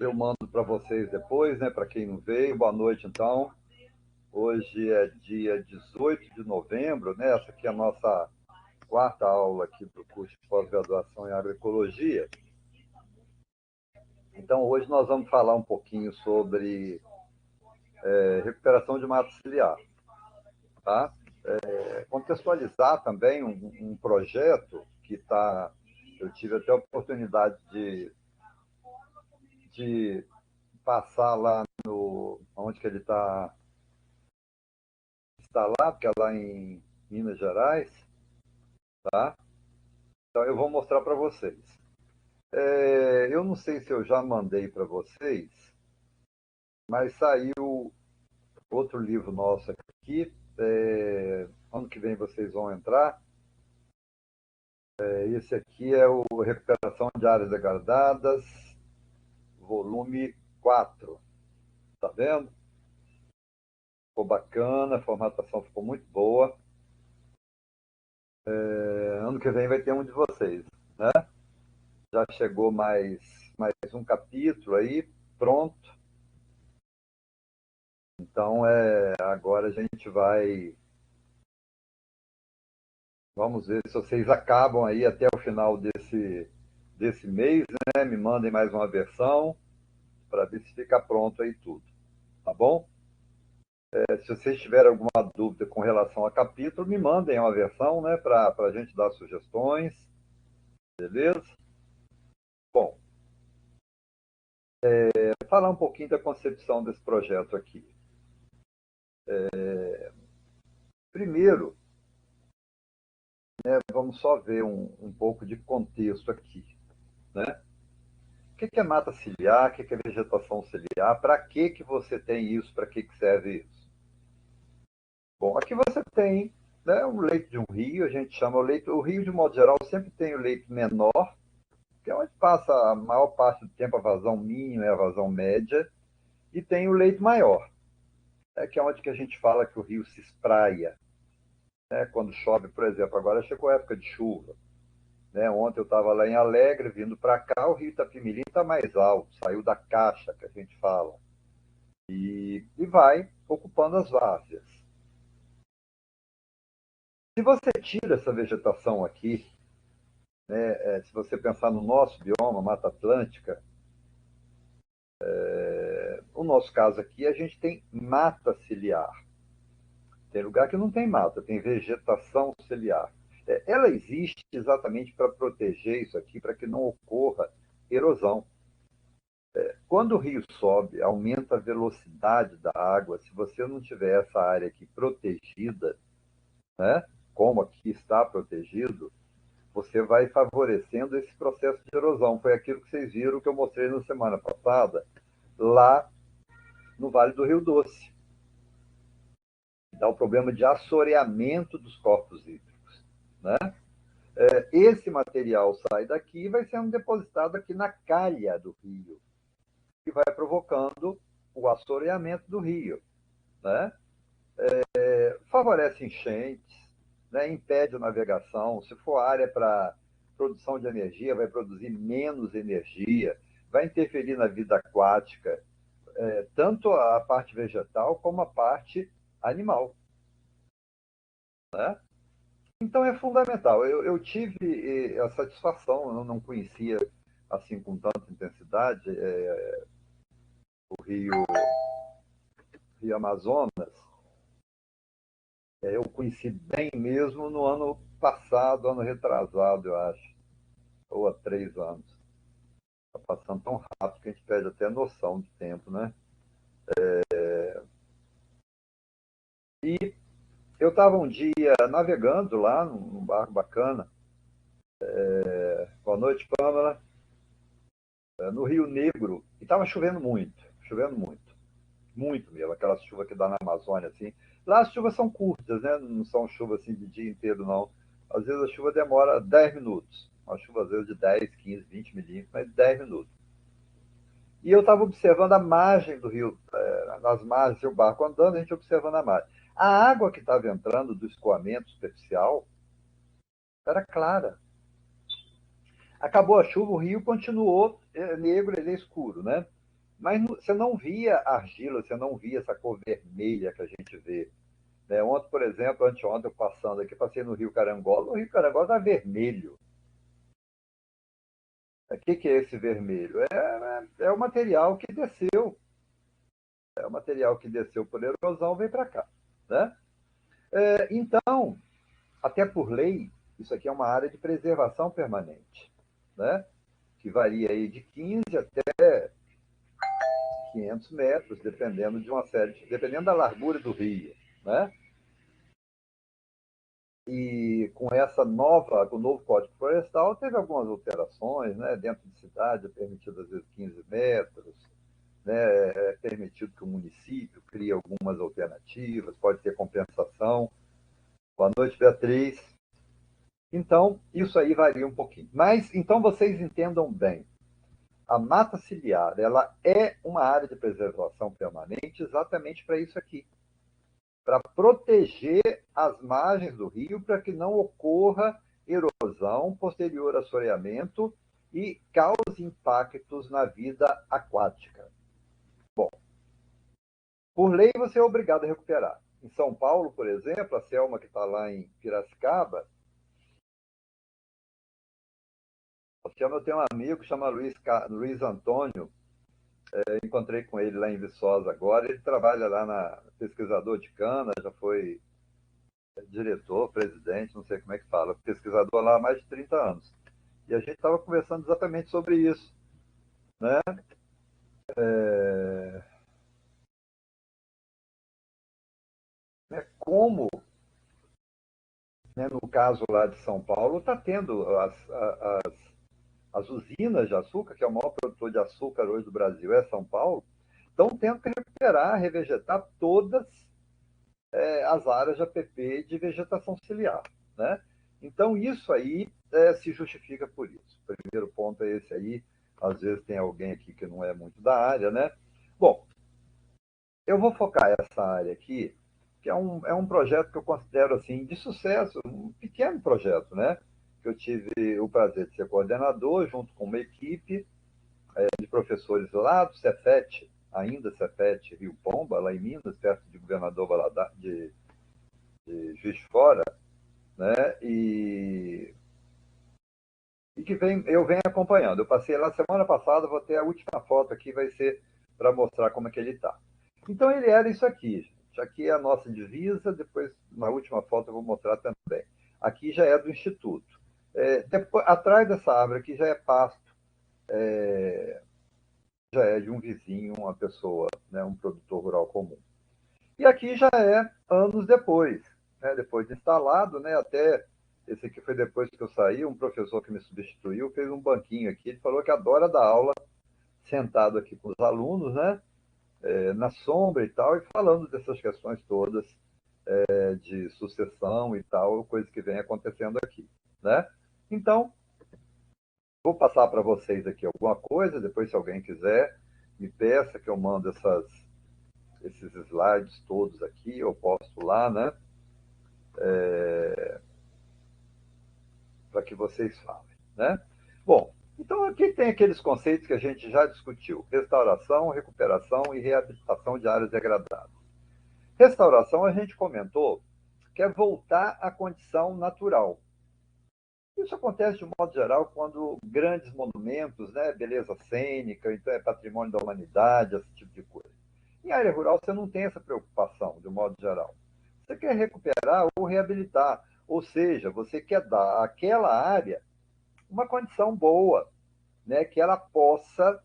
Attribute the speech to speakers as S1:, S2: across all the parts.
S1: Eu mando para vocês depois, né? Para quem não veio, boa noite então. Hoje é dia 18 de novembro, né? Essa aqui é a nossa quarta aula aqui do curso de pós-graduação em agroecologia. Então, hoje nós vamos falar um pouquinho sobre recuperação de mata ciliar, tá? Contextualizar também um projeto que eu tive até a oportunidade de passar lá onde que ele está lá, porque é lá em Minas Gerais, tá? Então eu vou mostrar para vocês. Eu não sei se eu já mandei para vocês, mas saiu outro livro nosso aqui. Ano que vem vocês vão entrar. Esse aqui é o Recuperação de Áreas Degradadas, volume 4. Tá vendo? Ficou bacana, a formatação ficou muito boa. Ano que vem vai ter um de vocês, né? Já chegou mais um capítulo aí, pronto. Então, agora a gente vai. Vamos ver se vocês acabam aí até o final desse mês, né? Me mandem mais uma versão para ver se fica pronto aí tudo, tá bom? Se vocês tiverem alguma dúvida com relação a capítulo, me mandem uma versão, né? Para a gente dar sugestões, beleza? Bom, falar um pouquinho da concepção desse projeto aqui. Primeiro, vamos só ver um pouco de contexto aqui, né? O que é mata ciliar? O que é vegetação ciliar? Para que você tem isso? Para que serve isso? Bom, aqui você tem, né, um leito de um rio, a gente chama o rio de modo geral sempre tem o leito menor, que é onde passa a maior parte do tempo a vazão mínima e a vazão média, e tem o leito maior, que é onde que a gente fala que o rio se espraia, né, quando chove, por exemplo, agora chegou a época de chuva. Né? Ontem eu estava lá em Alegre, vindo para cá, o rio Itapimirim está mais alto, saiu da caixa, que a gente fala, e vai ocupando as várzeas. Se você tira essa vegetação aqui, se você pensar no nosso bioma, Mata Atlântica, o nosso caso aqui, a gente tem mata ciliar. Tem lugar que não tem mata, tem vegetação ciliar. Ela existe exatamente para proteger isso aqui, para que não ocorra erosão. Quando o rio sobe, aumenta a velocidade da água. Se você não tiver essa área aqui protegida, né, como aqui está protegido, você vai favorecendo esse processo de erosão. Foi aquilo que vocês viram que eu mostrei na semana passada, lá no Vale do Rio Doce. Dá o problema de assoreamento dos corpos hídricos. Né? Esse material sai daqui e vai sendo depositado aqui na calha do rio, que vai provocando o assoreamento do rio. Né? Favorece enchentes, né? Impede a navegação. Se for área para produção de energia, vai produzir menos energia, vai interferir na vida aquática, tanto a parte vegetal como a parte animal. Né? Então é fundamental. Eu tive a satisfação, eu não conhecia assim com tanta intensidade o Rio Amazonas. Eu conheci bem mesmo no ano passado, ano retrasado, eu acho, ou há 3 anos. Está passando tão rápido que a gente perde até a noção de tempo, né? E eu estava um dia navegando lá num barco bacana. Boa noite, Pamela. No Rio Negro, e estava chovendo muito, muito mesmo, aquela chuva que dá na Amazônia, assim. Lá as chuvas são curtas, né? Não são chuvas assim de dia inteiro, não. Às vezes a chuva demora 10 minutos, uma chuva às vezes de 10, 15, 20 milímetros, mas 10 minutos. E eu estava observando a margem do rio, nas margens, o barco andando, a gente observando a margem. A água que estava entrando do escoamento superficial era clara. Acabou a chuva, o rio continuou negro, ele é escuro, né? mas você não via argila, você não via essa cor vermelha que a gente vê. Né? Ontem, por exemplo, anteontem, eu passando aqui, passei no Rio Carangola, o Rio Carangola está vermelho. O que é esse vermelho? É o material que desceu. É o material que desceu por erosão, vem para cá. Né? Então, até por lei, isso aqui é uma área de preservação permanente, né? Que varia aí de 15 até 500 metros, dependendo de uma série, dependendo da largura do rio, né? E com o novo Código Florestal, teve algumas alterações, né? Dentro de cidade é permitido às vezes 15 metros, né? É permitido que o município crie algumas alternativas, pode ter compensação. Boa noite, Beatriz. Então, isso aí varia um pouquinho. Mas, então, vocês entendam bem. A mata ciliar, ela é uma área de preservação permanente exatamente para isso aqui. Para proteger as margens do rio, para que não ocorra erosão posterior a assoreamento e cause impactos na vida aquática. Bom, por lei você é obrigado a recuperar. Em São Paulo, por exemplo, a Selma que está lá em Piracicaba, eu tenho um amigo que chama Luiz Antônio, eu encontrei com ele lá em Viçosa agora, ele trabalha lá na pesquisador de cana, já foi diretor, presidente, não sei como é que fala, pesquisador lá há mais de 30 anos. E a gente estava conversando exatamente sobre isso, né? É, como, né, no caso lá de São Paulo, está tendo as usinas de açúcar, que é o maior produtor de açúcar hoje do Brasil, é São Paulo, estão tendo que recuperar, revegetar todas as áreas de APP de vegetação ciliar. Né? Então, isso aí se justifica por isso. O primeiro ponto é esse aí. Às vezes tem alguém aqui que não é muito da área, né? Bom, eu vou focar essa área aqui, que é um projeto que eu considero assim de sucesso, um pequeno projeto, né? Que eu tive o prazer de ser coordenador, junto com uma equipe de professores lá do Cefet, ainda Cefet Rio Pomba, lá em Minas, perto de Governador Valadares, de Juiz de Fora, né? E que eu venho acompanhando. Eu passei lá semana passada, vou ter a última foto aqui, vai ser para mostrar como é que ele está. Então ele era isso aqui, gente. Aqui é a nossa divisa, depois na última foto eu vou mostrar também. Aqui já é do Instituto. Depois, atrás dessa árvore aqui já é pasto, já é de um vizinho, uma pessoa, né, um produtor rural comum. E aqui já é anos depois, né, depois de instalado, né, até esse aqui foi depois que eu saí, um professor que me substituiu fez um banquinho aqui, ele falou que adora dar aula sentado aqui com os alunos, né, na sombra e tal, e falando dessas questões todas de sucessão e tal, coisas que vem acontecendo aqui, né? Então, vou passar para vocês aqui alguma coisa, depois se alguém quiser, me peça que eu mando esses slides todos aqui, eu posto lá, né? Para que vocês falem, né? Bom, então aqui tem aqueles conceitos que a gente já discutiu: restauração, recuperação e reabilitação de áreas degradadas. Restauração a gente comentou que é voltar à condição natural. Isso acontece de modo geral quando grandes monumentos, né, beleza cênica, então é patrimônio da humanidade, esse tipo de coisa. Em área rural você não tem essa preocupação, de modo geral. Você quer recuperar ou reabilitar, ou seja, você quer dar àquela área uma condição boa, né, que ela possa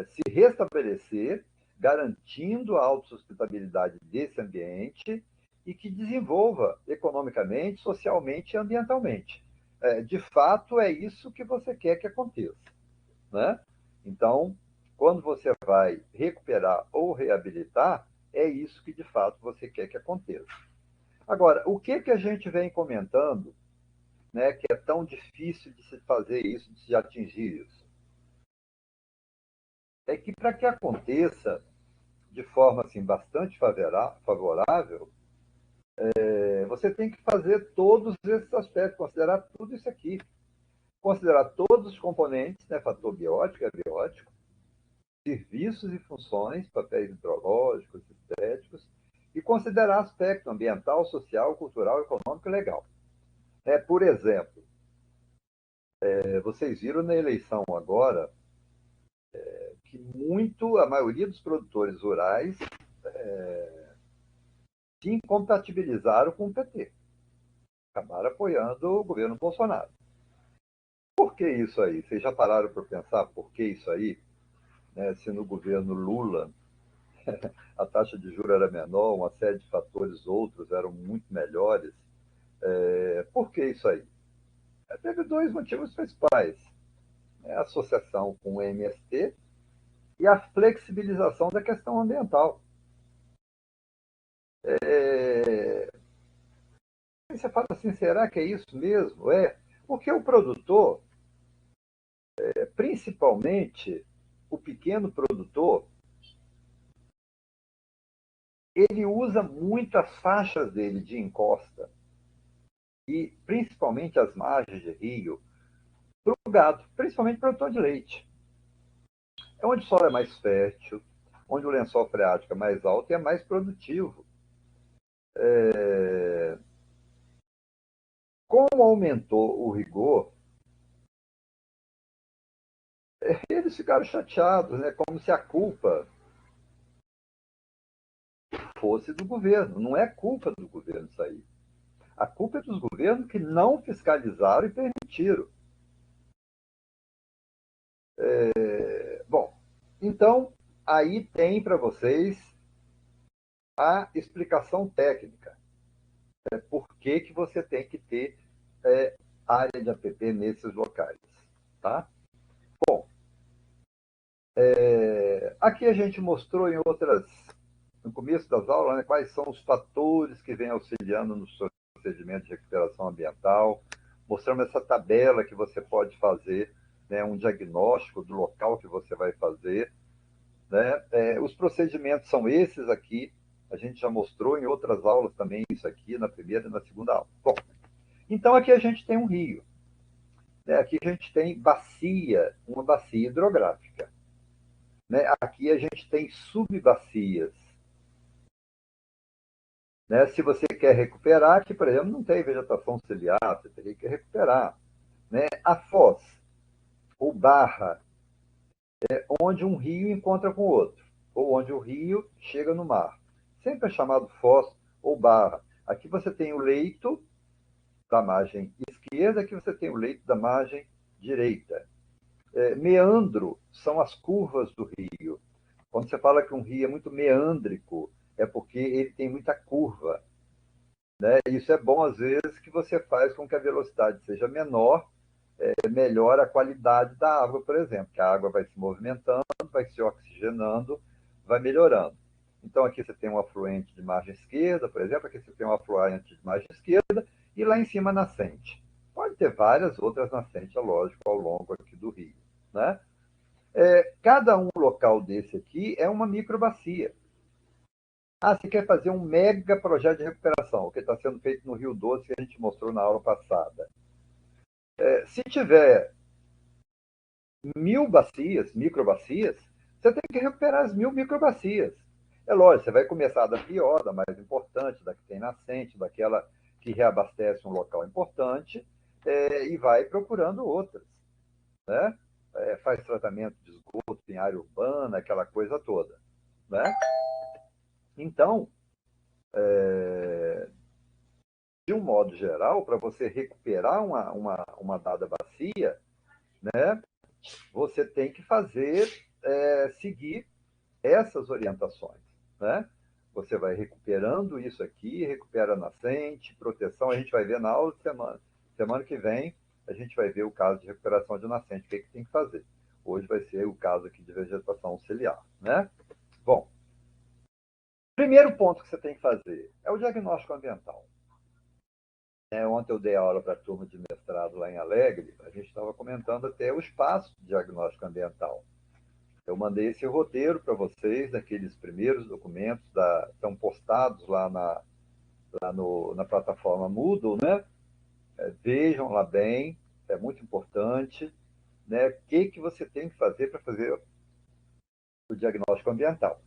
S1: se restabelecer, garantindo a autossustentabilidade desse ambiente e que desenvolva economicamente, socialmente e ambientalmente. De fato, é isso que você quer que aconteça. Né? Então, quando você vai recuperar ou reabilitar, é isso que de fato você quer que aconteça. Agora, o que a gente vem comentando, né, que é tão difícil de se fazer isso, de se atingir isso? É que para que aconteça de forma assim bastante favorável, você tem que fazer todos esses aspectos, considerar tudo isso aqui. considerar todos os componentes, né, fator biótico e abiótico, serviços e funções, papéis hidrológicos, estéticos, e considerar aspecto ambiental, social, cultural, econômico e legal. Por exemplo, vocês viram na eleição agora que a maioria dos produtores rurais se incompatibilizaram com o PT. Acabaram apoiando o governo Bolsonaro. Por que isso aí? Vocês já pararam para pensar por que isso aí? Né? Se no governo Lula a taxa de juros era menor, uma série de fatores outros eram muito melhores. Por que isso aí? Teve dois motivos principais. A associação com o MST e a flexibilização da questão ambiental. Você fala assim, será que é isso mesmo? Porque o produtor, principalmente o pequeno produtor, ele usa muito as faixas dele de encosta e principalmente as margens de rio para o gado, principalmente produtor de leite. É onde o solo é mais fértil, onde o lençol freático é mais alto e é mais produtivo. Como aumentou o rigor, eles ficaram chateados, né? Como se a culpa fosse do governo. Não é culpa do governo isso aí. A culpa é dos governos que não fiscalizaram e permitiram. Bom, então aí tem para vocês a explicação técnica. Por que, que você tem que ter área de app nesses locais. Tá? Bom, aqui a gente mostrou no começo das aulas, né, quais são os fatores que vêm auxiliando no procedimento de recuperação ambiental. Mostramos essa tabela que você pode fazer, né, um diagnóstico do local que você vai fazer. Né? Os procedimentos são esses aqui. A gente já mostrou em outras aulas também isso aqui, na primeira e na segunda aula. Bom, então aqui a gente tem um rio. Né? Aqui a gente tem uma bacia hidrográfica. Né? Aqui a gente tem subbacias. Né? Se você quer recuperar, aqui, por exemplo, não tem vegetação ciliar, você teria que recuperar. Né? A foz, ou barra, é onde um rio encontra com o outro, ou onde o rio chega no mar. Sempre é chamado foz ou barra. Aqui você tem o leito da margem esquerda, aqui você tem o leito da margem direita. Meandro são as curvas do rio. Quando você fala que um rio é muito meândrico, é porque ele tem muita curva. Né? Isso é bom, às vezes, que você faz com que a velocidade seja menor, melhora a qualidade da água, por exemplo, que a água vai se movimentando, vai se oxigenando, vai melhorando. Então, aqui você tem um afluente de margem esquerda, por exemplo, aqui você tem um afluente de margem esquerda, e lá em cima nascente. Pode ter várias outras nascentes, é lógico, ao longo aqui do rio. Né? Cada um local desse aqui é uma microbacia. Você quer fazer um mega projeto de recuperação, o que está sendo feito no Rio Doce, que a gente mostrou na aula passada. Se tiver 1000 bacias, microbacias, você tem que recuperar as 1000 microbacias. É lógico, você vai começar da pior, da mais importante, da que tem nascente, daquela que reabastece um local importante, e vai procurando outras. Né? Faz tratamento de esgoto em área urbana, aquela coisa toda. Né? Então, de um modo geral, para você recuperar uma dada bacia, né, você tem que seguir essas orientações. Né? Você vai recuperando isso aqui, recupera a nascente, proteção, a gente vai ver na aula de semana. Semana que vem, a gente vai ver o caso de recuperação de nascente, o que tem que fazer. Hoje vai ser o caso aqui de vegetação auxiliar. Né? Bom, primeiro ponto que você tem que fazer é o diagnóstico ambiental. Ontem eu dei aula para a turma de mestrado lá em Alegre, a gente estava comentando até o espaço de diagnóstico ambiental. Eu mandei esse roteiro para vocês, daqueles primeiros documentos, estão postados lá na plataforma Moodle, né? Vejam lá bem, é muito importante, né? O que você tem que fazer para fazer o diagnóstico ambiental.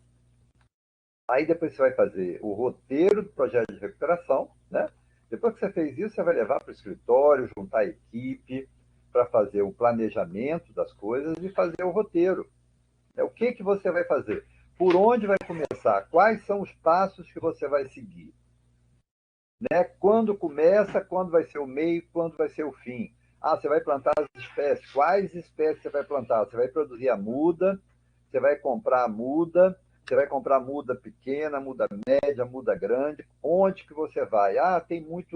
S1: Aí depois você vai fazer o roteiro do projeto de recuperação, né? Depois que você fez isso, você vai levar para o escritório, juntar a equipe para fazer o planejamento das coisas e fazer o roteiro. O que você vai fazer? Por onde vai começar? Quais são os passos que você vai seguir? Né? Quando começa, quando vai ser o meio, quando vai ser o fim? Ah, você vai plantar as espécies. Quais espécies você vai plantar? Você vai produzir a muda, você vai comprar a muda, você vai comprar muda pequena, muda média, muda grande. Onde que você vai? Ah, tem muita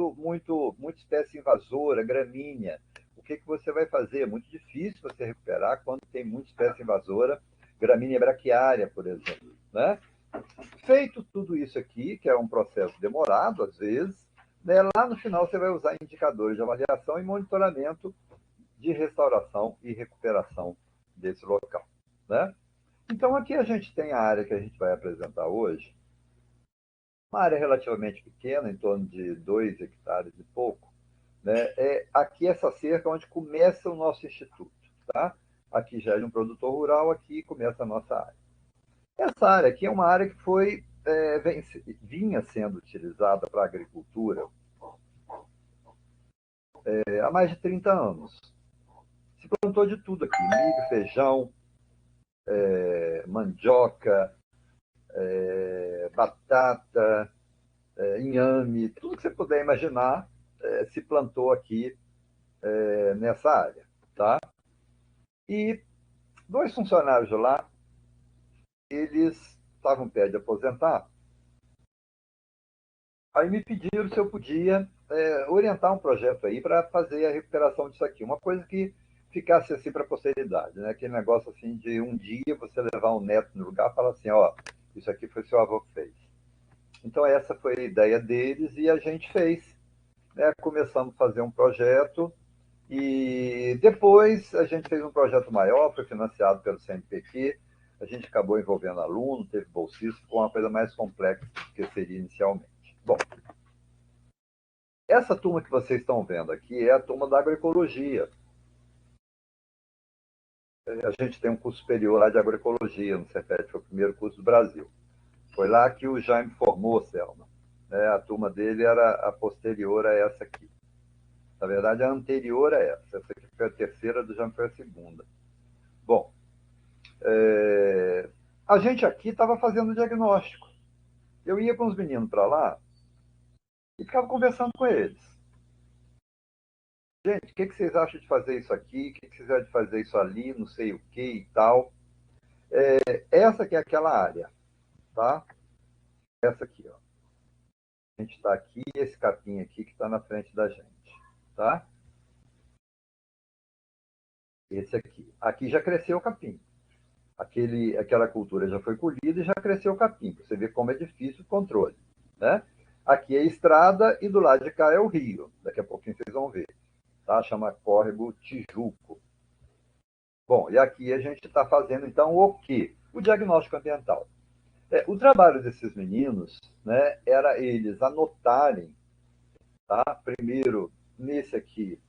S1: espécie invasora, gramínea. O que você vai fazer? É muito difícil você recuperar quando tem muita espécie invasora, gramínea braquiária, por exemplo, né? Feito tudo isso aqui, que é um processo demorado às vezes, né, lá no final você vai usar indicadores de avaliação e monitoramento de restauração e recuperação desse local. Né? Então aqui a gente tem a área que a gente vai apresentar hoje, uma área relativamente pequena, em torno de 2 hectares e pouco. Né? Aqui essa cerca onde começa o nosso instituto. Tá? Aqui já é de um produtor rural, aqui começa a nossa área. Essa área aqui é uma área que vinha sendo utilizada para a agricultura há mais de 30 anos. Se plantou de tudo aqui: milho, feijão, mandioca, batata, inhame, tudo que você puder imaginar se plantou aqui nessa área. Tá? E 2 funcionários de lá, eles estavam perto de aposentar. Aí me pediram se eu podia orientar um projeto aí para fazer a recuperação disso aqui. Uma coisa que ficasse assim para a posteridade, né? Aquele negócio assim de um dia você levar um neto no lugar e falar assim, ó, isso aqui foi seu avô que fez. Então essa foi a ideia deles e a gente fez. Né? Começamos a fazer um projeto e depois a gente fez um projeto maior, foi financiado pelo CNPq, a gente acabou envolvendo aluno, teve bolsista, ficou uma coisa mais complexa do que seria inicialmente. Bom, essa turma que vocês estão vendo aqui é a turma da agroecologia. A gente tem um curso superior lá de agroecologia no Cefet, foi o primeiro curso do Brasil. Foi lá que o Jaime formou, Selma. A turma dele era a posterior a essa aqui. Na verdade, a anterior a essa. Essa aqui foi a terceira, do Jaime foi a segunda. Bom, a gente aqui estava fazendo diagnóstico. Eu ia com os meninos para lá e ficava conversando com eles. Gente, o que vocês acham de fazer isso aqui? O que vocês acham de fazer isso ali? Não sei o que e tal. Essa que é aquela área, tá? Essa aqui, ó. A gente está aqui, esse capim aqui que está na frente da gente, tá? Esse aqui. Aqui já cresceu o capim. Aquela cultura já foi colhida e já cresceu o capim. Você vê como é difícil o controle, né? Aqui é a estrada e do lado de cá é o rio. Daqui a pouquinho vocês vão ver. Tá? Chama Córrego Tijuco. Bom, e aqui a gente está fazendo, então, o quê? O diagnóstico ambiental. O trabalho desses meninos, né, era eles anotarem, tá? Primeiro nesse aqui,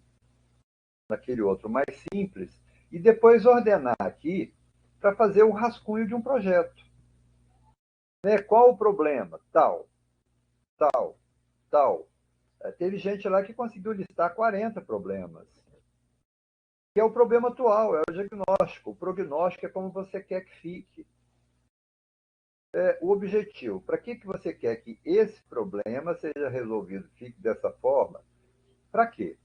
S1: naquele outro mais simples, e depois ordenar aqui para fazer o rascunho de um projeto. Né? Qual o problema? Tal, tal, tal. Teve gente lá que conseguiu listar 40 problemas. Que é o problema atual, é o diagnóstico. O prognóstico é como você quer que fique. O objetivo, para que você quer que esse problema seja resolvido, fique dessa forma? Para quê?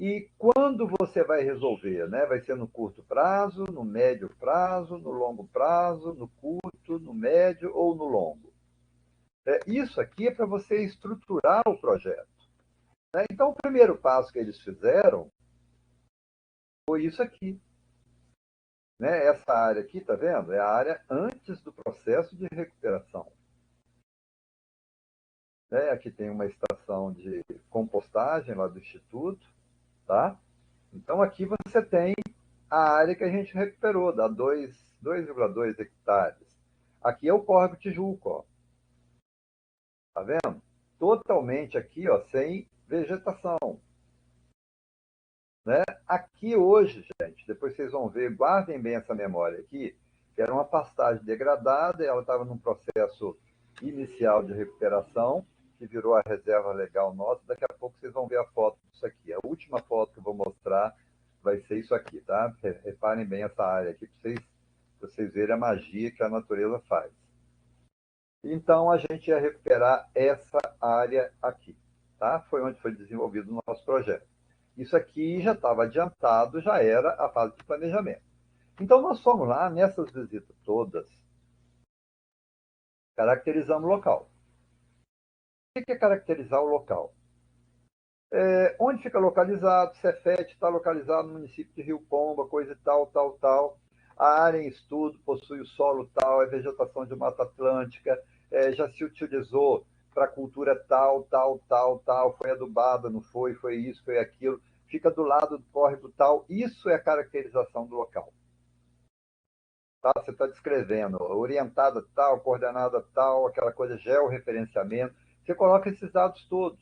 S1: E quando você vai resolver, né? Vai ser no curto prazo, no médio prazo, no longo prazo, no curto, no médio ou no longo? Isso aqui é para você estruturar o projeto. Né? Então, o primeiro passo que eles fizeram foi isso aqui. Né? Essa área aqui, tá vendo? É a área antes do processo de recuperação. Né? Aqui tem uma estação de compostagem lá do Instituto. Tá? Então, aqui você tem a área que a gente recuperou, dá 2,2 hectares. Aqui é o Córrego Tijuco, ó. Tá vendo? Totalmente aqui, ó, sem vegetação. Né? Aqui hoje, gente, depois vocês vão ver, guardem bem essa memória aqui, que era uma pastagem degradada, ela estava num processo inicial de recuperação, que virou a reserva legal nossa. Daqui a pouco vocês vão ver a foto disso aqui. A última foto que eu vou mostrar vai ser isso aqui, tá? Reparem bem essa área aqui para vocês verem a magia que a natureza faz. Então, a gente ia recuperar essa área aqui, tá? Foi onde foi desenvolvido o nosso projeto. Isso aqui já estava adiantado, já era a fase de planejamento. Então, nós fomos lá, nessas visitas todas, caracterizamos o local. O que é caracterizar o local? Onde fica localizado, Cefete está localizado no município de Rio Pomba, coisa e tal, tal, tal. A área em estudo possui o solo tal, é vegetação de Mata Atlântica, já se utilizou para cultura tal, tal, tal, tal, foi adubada, não foi, foi isso, foi aquilo, fica do lado do córrego tal. Isso é a caracterização do local. Tá? Você está descrevendo orientada tal, coordenada tal, aquela coisa georreferenciamento. Você coloca esses dados todos.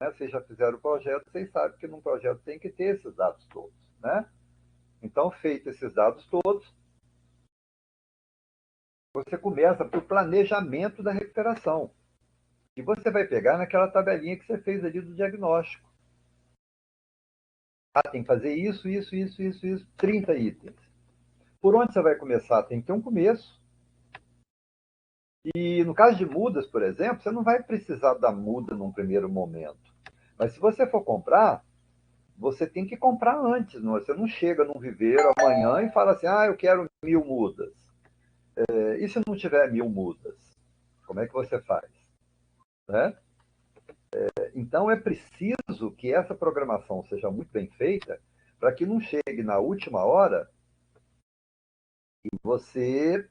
S1: Né? Vocês já fizeram o projeto, vocês sabem que num projeto tem que ter esses dados todos. Né? Então, feito esses dados todos, você começa para o planejamento da recuperação. E você vai pegar naquela tabelinha que você fez ali do diagnóstico. Ah, tem que fazer isso, isso, isso, isso, isso, 30 itens. Por onde você vai começar? Tem que ter um começo. E no caso de mudas, por exemplo, você não vai precisar da muda num primeiro momento. Mas se você for comprar, você tem que comprar antes. Não? Você não chega num viveiro amanhã e fala assim, eu quero 1000 mudas. E se não tiver 1000 mudas? Como é que você faz? Né? Então é preciso que essa programação seja muito bem feita para que não chegue na última hora e você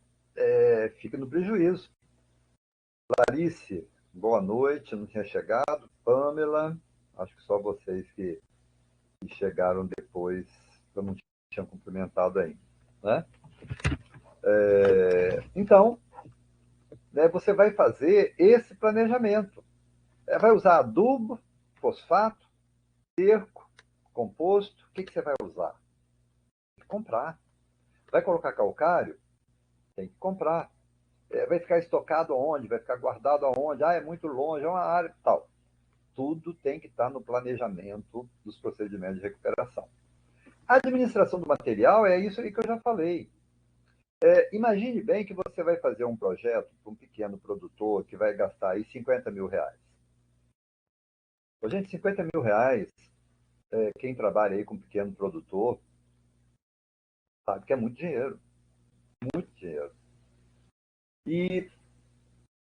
S1: fique no prejuízo. Clarice, boa noite, não tinha chegado. Pamela, acho que só vocês que chegaram depois, eu não tinha cumprimentado ainda. Né? Então, né, você vai fazer esse planejamento. Vai usar adubo, fosfato, esterco, composto. O que você vai usar? Tem que comprar. Vai colocar calcário? Tem que comprar. Vai ficar estocado aonde? Vai ficar guardado aonde? É muito longe, é uma área tal. Tudo tem que estar no planejamento dos procedimentos de recuperação. A administração do material é isso aí que eu já falei. Imagine bem que você vai fazer um projeto para um pequeno produtor que vai gastar aí 50 mil reais. Gente, 50 mil reais, quem trabalha aí com pequeno produtor, sabe que é muito dinheiro. Muito dinheiro. E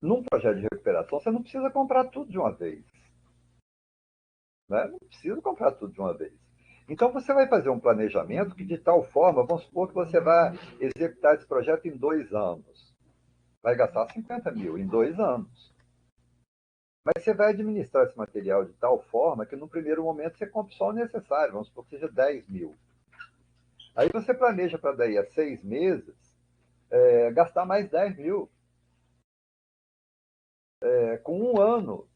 S1: num projeto de recuperação, você não precisa comprar tudo de uma vez. Né? Não precisa comprar tudo de uma vez. Então, você vai fazer um planejamento que, de tal forma, vamos supor que você vai executar esse projeto em 2 anos. Vai gastar 50 mil em 2 anos. Mas você vai administrar esse material de tal forma que, no primeiro momento, você compre só o necessário, vamos supor que seja 10 mil. Aí você planeja para daí a 6 meses gastar mais 10 mil. Com um ano,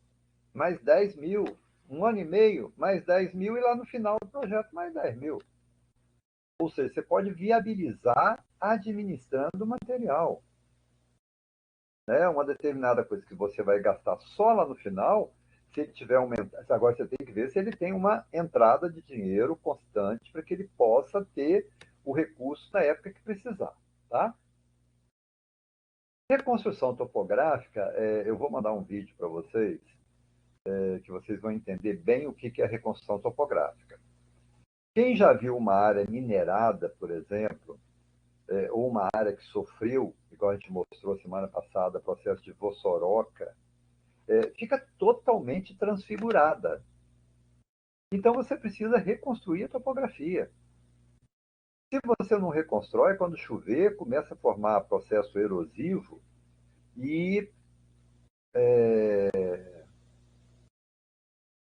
S1: mais 10 mil. Um ano e meio, mais 10 mil. E lá no final do projeto, mais 10 mil. Ou seja, você pode viabilizar administrando o material. Né? Uma determinada coisa que você vai gastar só lá no final, se ele tiver aumentado. Agora você tem que ver se ele tem uma entrada de dinheiro constante para que ele possa ter o recurso na época que precisar. Tá? Reconstrução topográfica, eu vou mandar um vídeo para vocês, que vocês vão entender bem o que é reconstrução topográfica. Quem já viu uma área minerada, por exemplo, ou uma área que sofreu, igual a gente mostrou semana passada, processo de vossoroca, fica totalmente transfigurada. Então você precisa reconstruir a topografia. Se você não reconstrói, quando chover, começa a formar processo erosivo e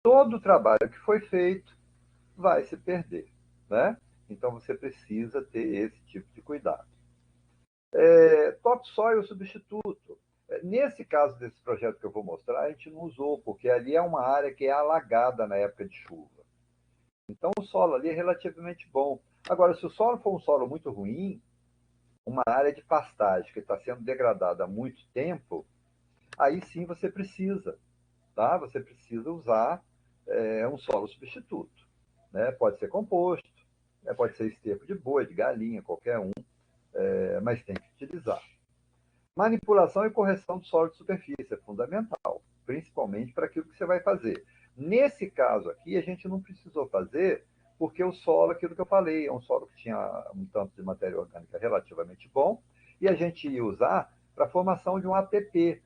S1: todo o trabalho que foi feito vai se perder. Né? Então você precisa ter esse tipo de cuidado. Topsoil substituto. Nesse caso desse projeto que eu vou mostrar, a gente não usou, porque ali é uma área que é alagada na época de chuva. Então, o solo ali é relativamente bom. Agora, se o solo for um solo muito ruim, uma área de pastagem que está sendo degradada há muito tempo, aí sim você precisa, tá? Você precisa usar um solo substituto, né? Pode ser composto, pode ser esterco de boi, de galinha, qualquer um, mas tem que utilizar. Manipulação e correção do solo de superfície é fundamental, principalmente para aquilo que você vai fazer. Nesse caso aqui, a gente não precisou fazer, porque o solo, aquilo que eu falei, é um solo que tinha um tanto de matéria orgânica relativamente bom, e a gente ia usar para a formação de um APP,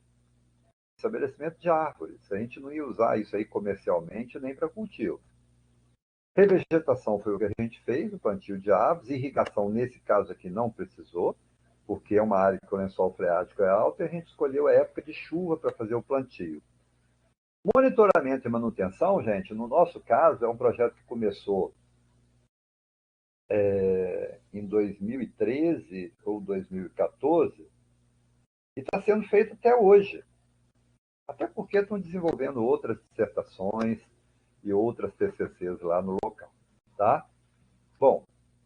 S1: estabelecimento de árvores. A gente não ia usar isso aí comercialmente nem para cultivo. Revegetação foi o que a gente fez, o plantio de árvores. Irrigação, nesse caso aqui, não precisou, porque é uma área que o lençol freático é alto e a gente escolheu a época de chuva para fazer o plantio. Monitoramento e manutenção, gente, no nosso caso, é um projeto que começou em 2013 ou 2014 e está sendo feito até hoje. Até porque estão desenvolvendo outras dissertações e outras TCCs lá no local. Tá? Bom,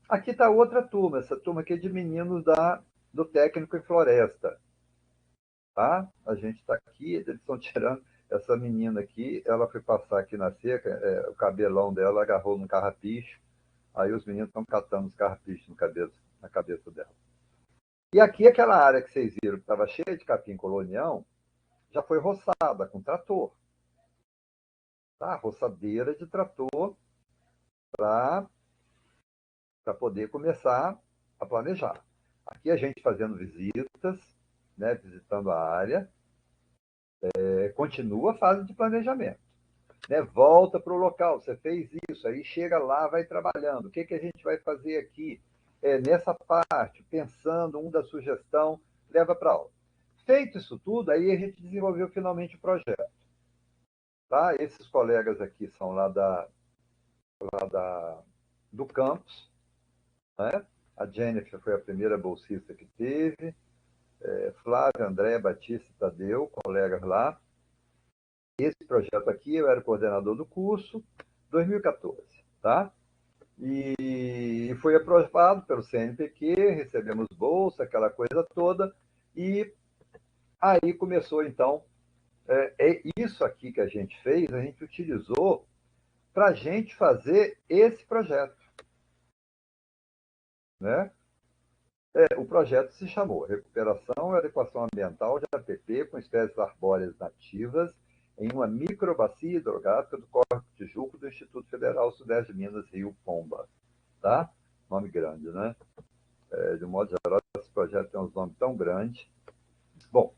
S1: aqui está outra turma, essa turma aqui é de meninos do técnico em floresta. Tá? A gente está aqui, eles estão tirando essa menina aqui, ela foi passar aqui na seca, o cabelão dela agarrou num carrapicho, aí os meninos estão catando os carrapichos na cabeça dela. E aqui, aquela área que vocês viram, que estava cheia de capim colonial, já foi roçada com trator. Tá? Roçadeira de trator para poder começar a planejar. Aqui a gente fazendo visitas, né, visitando a área, continua a fase de planejamento. Né? Volta para o local, você fez isso, aí chega lá, vai trabalhando. O que, que a gente vai fazer aqui? Nessa parte, pensando, da sugestão, leva para aula. Feito isso tudo, aí a gente desenvolveu finalmente o projeto. Tá? Esses colegas aqui são do campus, né? A Jennifer foi a primeira bolsista que teve, Flávia, André, Batista e Tadeu, colegas lá. Esse projeto aqui, eu era coordenador do curso, 2014, tá? E foi aprovado pelo CNPq, recebemos bolsa, aquela coisa toda, e aí começou, então, isso aqui que a gente fez, a gente utilizou para a gente fazer esse projeto, né? O projeto se chamou Recuperação e Adequação Ambiental de APP com espécies arbóreas nativas em uma microbacia hidrográfica do Córrego Tijuco do Instituto Federal Sudeste de Minas, Rio Pomba. Tá? Nome grande, né? De um modo geral, esse projeto tem uns nomes tão grandes. Bom,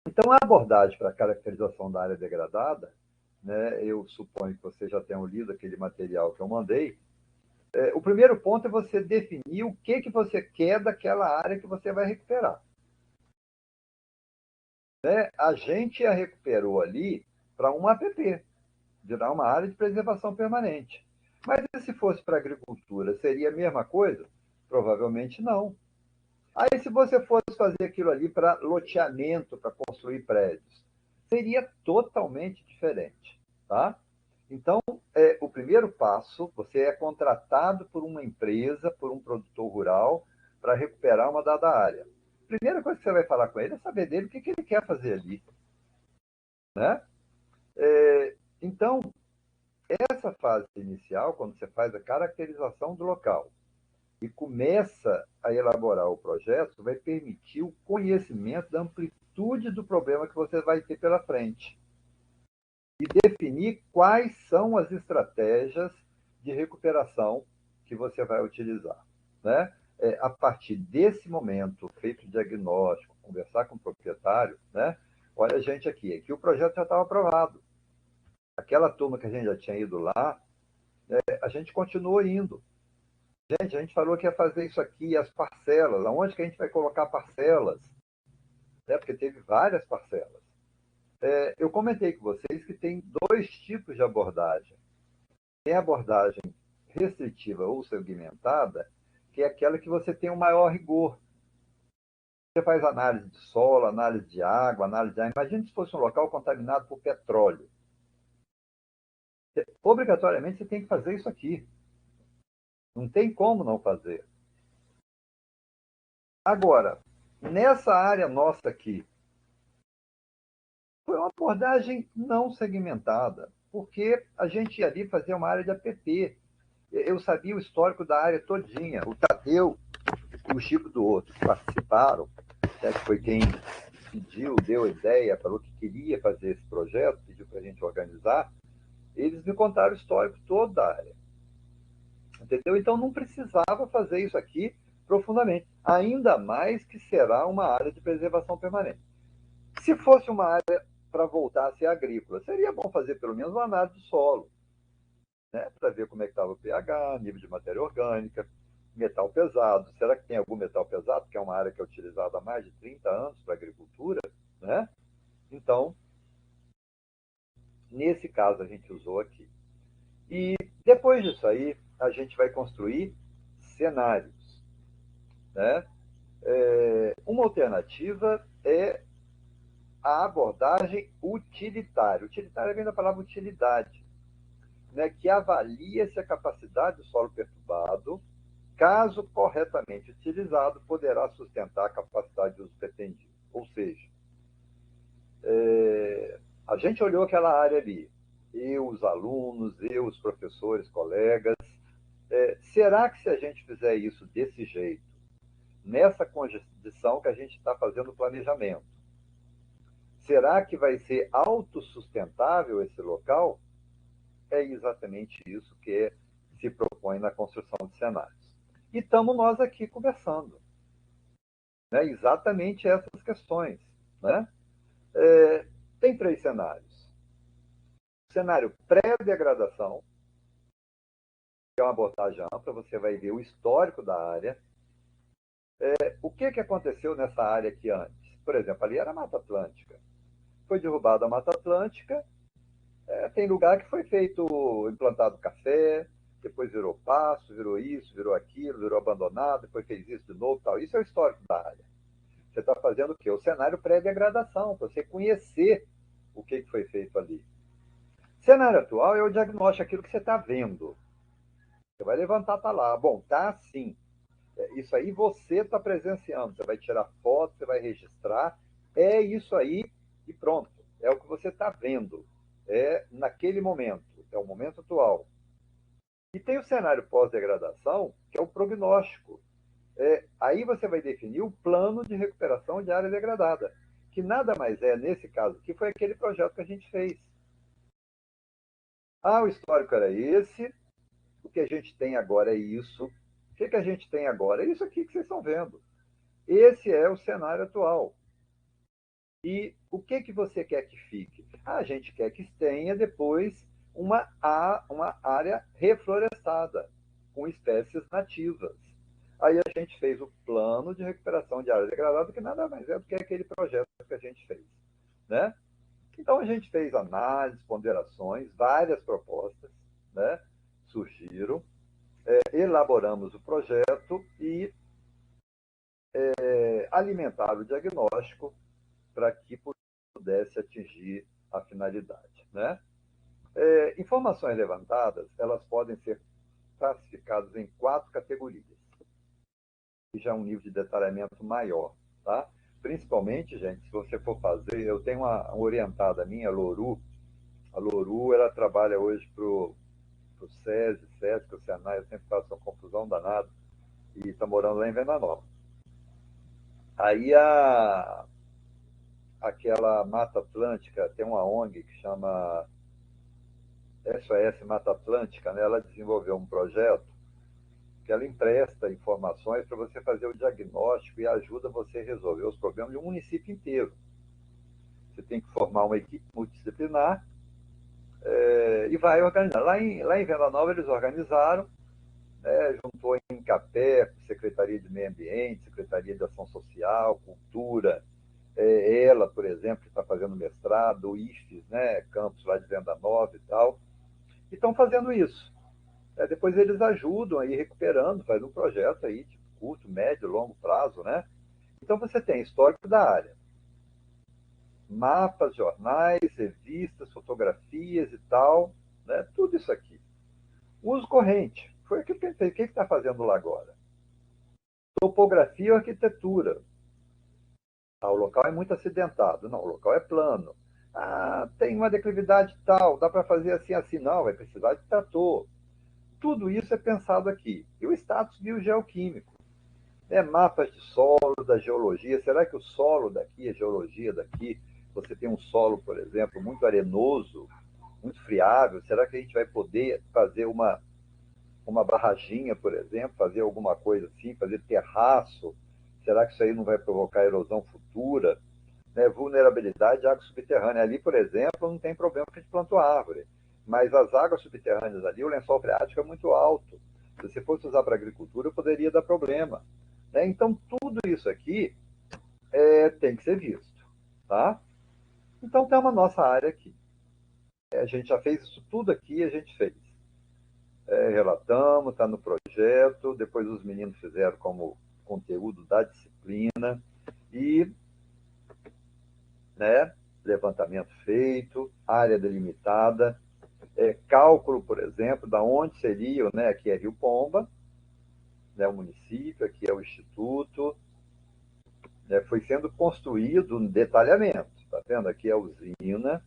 S1: então a abordagem para a caracterização da área degradada, né, eu suponho que vocês já tenham lido aquele material que eu mandei. O primeiro ponto é você definir o que você quer daquela área que você vai recuperar. Né? A gente a recuperou ali para uma APP, virar uma área de preservação permanente. Mas e se fosse para agricultura, seria a mesma coisa? Provavelmente não. Aí, se você fosse fazer aquilo ali para loteamento, para construir prédios, seria totalmente diferente, tá? Então, o primeiro passo, você é contratado por uma empresa, por um produtor rural, para recuperar uma dada área. A primeira coisa que você vai falar com ele é saber dele o que ele quer fazer ali, né? Então, essa fase inicial, quando você faz a caracterização do local, e começa a elaborar o projeto, vai permitir o conhecimento da amplitude do problema que você vai ter pela frente. E definir quais são as estratégias de recuperação que você vai utilizar. Né? A partir desse momento, feito o diagnóstico, conversar com o proprietário, né? Olha a gente aqui o projeto já estava aprovado. Aquela turma que a gente já tinha ido lá, a gente continuou indo. Gente, a gente falou que ia fazer isso aqui, as parcelas. Aonde que a gente vai colocar parcelas? Porque teve várias parcelas. Eu comentei com vocês que tem dois tipos de abordagem. Tem a abordagem restritiva ou segmentada, que é aquela que você tem o maior rigor. Você faz análise de solo, análise de água, análise de ar. Imagine se fosse um local contaminado por petróleo. Obrigatoriamente você tem que fazer isso aqui. Não tem como não fazer. Agora, nessa área nossa aqui, foi uma abordagem não segmentada, porque a gente ia ali fazer uma área de app. Eu sabia o histórico da área todinha. O Tadeu e o Chico do Outro participaram, né, que foi quem pediu, deu a ideia, falou que queria fazer esse projeto, pediu para a gente organizar. Eles me contaram o histórico todo da área. Entendeu? Então não precisava fazer isso aqui profundamente. Ainda mais que será uma área de preservação permanente. Se fosse uma área para voltar a ser agrícola, seria bom fazer pelo menos uma análise de solo, né? Para ver como é que estava o pH, nível de matéria orgânica, metal pesado. Será que tem algum metal pesado? Que é uma área que é utilizada há mais de 30 anos para agricultura, né? Então, nesse caso, a gente usou aqui. E depois disso aí, a gente vai construir cenários, né? Uma alternativa é a abordagem utilitária. Utilitária vem da palavra utilidade, né? Que avalia se a capacidade do solo perturbado, caso corretamente utilizado, poderá sustentar a capacidade de uso pretendido. Ou seja, a gente olhou aquela área ali, eu, os alunos, eu, os professores, colegas. Será que se a gente fizer isso desse jeito, nessa condição que a gente está fazendo o planejamento, será que vai ser autossustentável esse local? É exatamente isso que se propõe na construção de cenários. E estamos nós aqui conversando, né? Exatamente essas questões, né? Tem 3 cenários. Cenário pré-degradação, que é uma abordagem ampla, você vai ver o histórico da área. O que aconteceu nessa área aqui antes? Por exemplo, ali era Mata Atlântica. Foi derrubada a Mata Atlântica, tem lugar que foi feito, implantado café, depois virou pasto, virou isso, virou aquilo, virou abandonado, depois fez isso de novo, tal. Isso é o histórico da área. Você está fazendo o quê? O cenário pré-degradação, para você conhecer o que foi feito ali. Cenário atual é o diagnóstico, aquilo que você está vendo. Você vai levantar, tá lá. Bom, tá assim. Isso aí você está presenciando. Você vai tirar foto, você vai registrar. É isso aí e pronto. É o que você está vendo. É naquele momento. É o momento atual. E tem o cenário pós-degradação, que é o prognóstico. Aí você vai definir o plano de recuperação de área degradada, que nada mais é, nesse caso aqui, foi aquele projeto que a gente fez. Ah, o histórico era esse, o que a gente tem agora é isso. O que a gente tem agora é isso aqui que vocês estão vendo. Esse é o cenário atual. E o que você quer que fique? A gente quer que tenha depois uma área reflorestada, com espécies nativas. Aí a gente fez o plano de recuperação de área degradada, que nada mais é do que aquele projeto que a gente fez, né? Então a gente fez análises, ponderações, várias propostas, né? Surgiram, elaboramos o projeto e alimentaram o diagnóstico para que pudesse atingir a finalidade, né? Informações levantadas, elas podem ser classificadas em 4 categorias, que já é um nível de detalhamento maior, tá? Principalmente, gente, se você for fazer, eu tenho uma orientada minha, a Loru, ela trabalha hoje para o SESI, SESC, o Senai, eu sempre faço uma confusão danada, e está morando lá em Venda Nova. Aí aquela Mata Atlântica, tem uma ONG que chama SOS Mata Atlântica, né? Ela desenvolveu um projeto que ela empresta informações para você fazer o diagnóstico e ajuda você a resolver os problemas de um município inteiro. Você tem que formar uma equipe multidisciplinar e vai organizar. Lá em Venda Nova eles organizaram, juntou em Capé, Secretaria de Meio Ambiente, Secretaria de Ação Social, Cultura, ela, por exemplo, que está fazendo mestrado, o IFES, né, campus lá de Venda Nova e tal, e estão fazendo isso. Depois eles ajudam aí recuperando, faz um projeto aí, tipo, curto, médio, longo prazo, né? Então você tem histórico da área, mapas, jornais, revistas, fotografias e tal, né? Tudo isso aqui. Uso corrente, foi aquilo que ele fez. O que ele está fazendo lá agora? Topografia ou arquitetura. Ah, o local é muito acidentado. Não, o local é plano. Ah, tem uma declividade tal, dá para fazer assim, assim. Não, vai precisar de trator. Tudo isso é pensado aqui. E o status biogeoquímico. Mapas de solo, da geologia. Será que o solo daqui, a geologia daqui, você tem um solo, por exemplo, muito arenoso, muito friável? Será que a gente vai poder fazer uma barraginha, por exemplo, fazer alguma coisa assim, fazer terraço? Será que isso aí não vai provocar erosão futura? Né? Vulnerabilidade de água subterrânea. Ali, por exemplo, não tem problema que a gente plantou árvore. Mas as águas subterrâneas ali, o lençol freático é muito alto. Se você fosse usar para agricultura, poderia dar problema. Né? Então, tudo isso aqui tem que ser visto. Tá? Então, tem uma nossa área aqui. A gente já fez isso tudo aqui, a gente fez. Relatamos, está no projeto, depois os meninos fizeram como conteúdo da disciplina e, né, levantamento feito, área delimitada, cálculo, por exemplo, da onde seria, né, aqui é Rio Pomba, né, o município, aqui é o instituto, né, foi sendo construído um detalhamento, tá vendo? Aqui é a usina,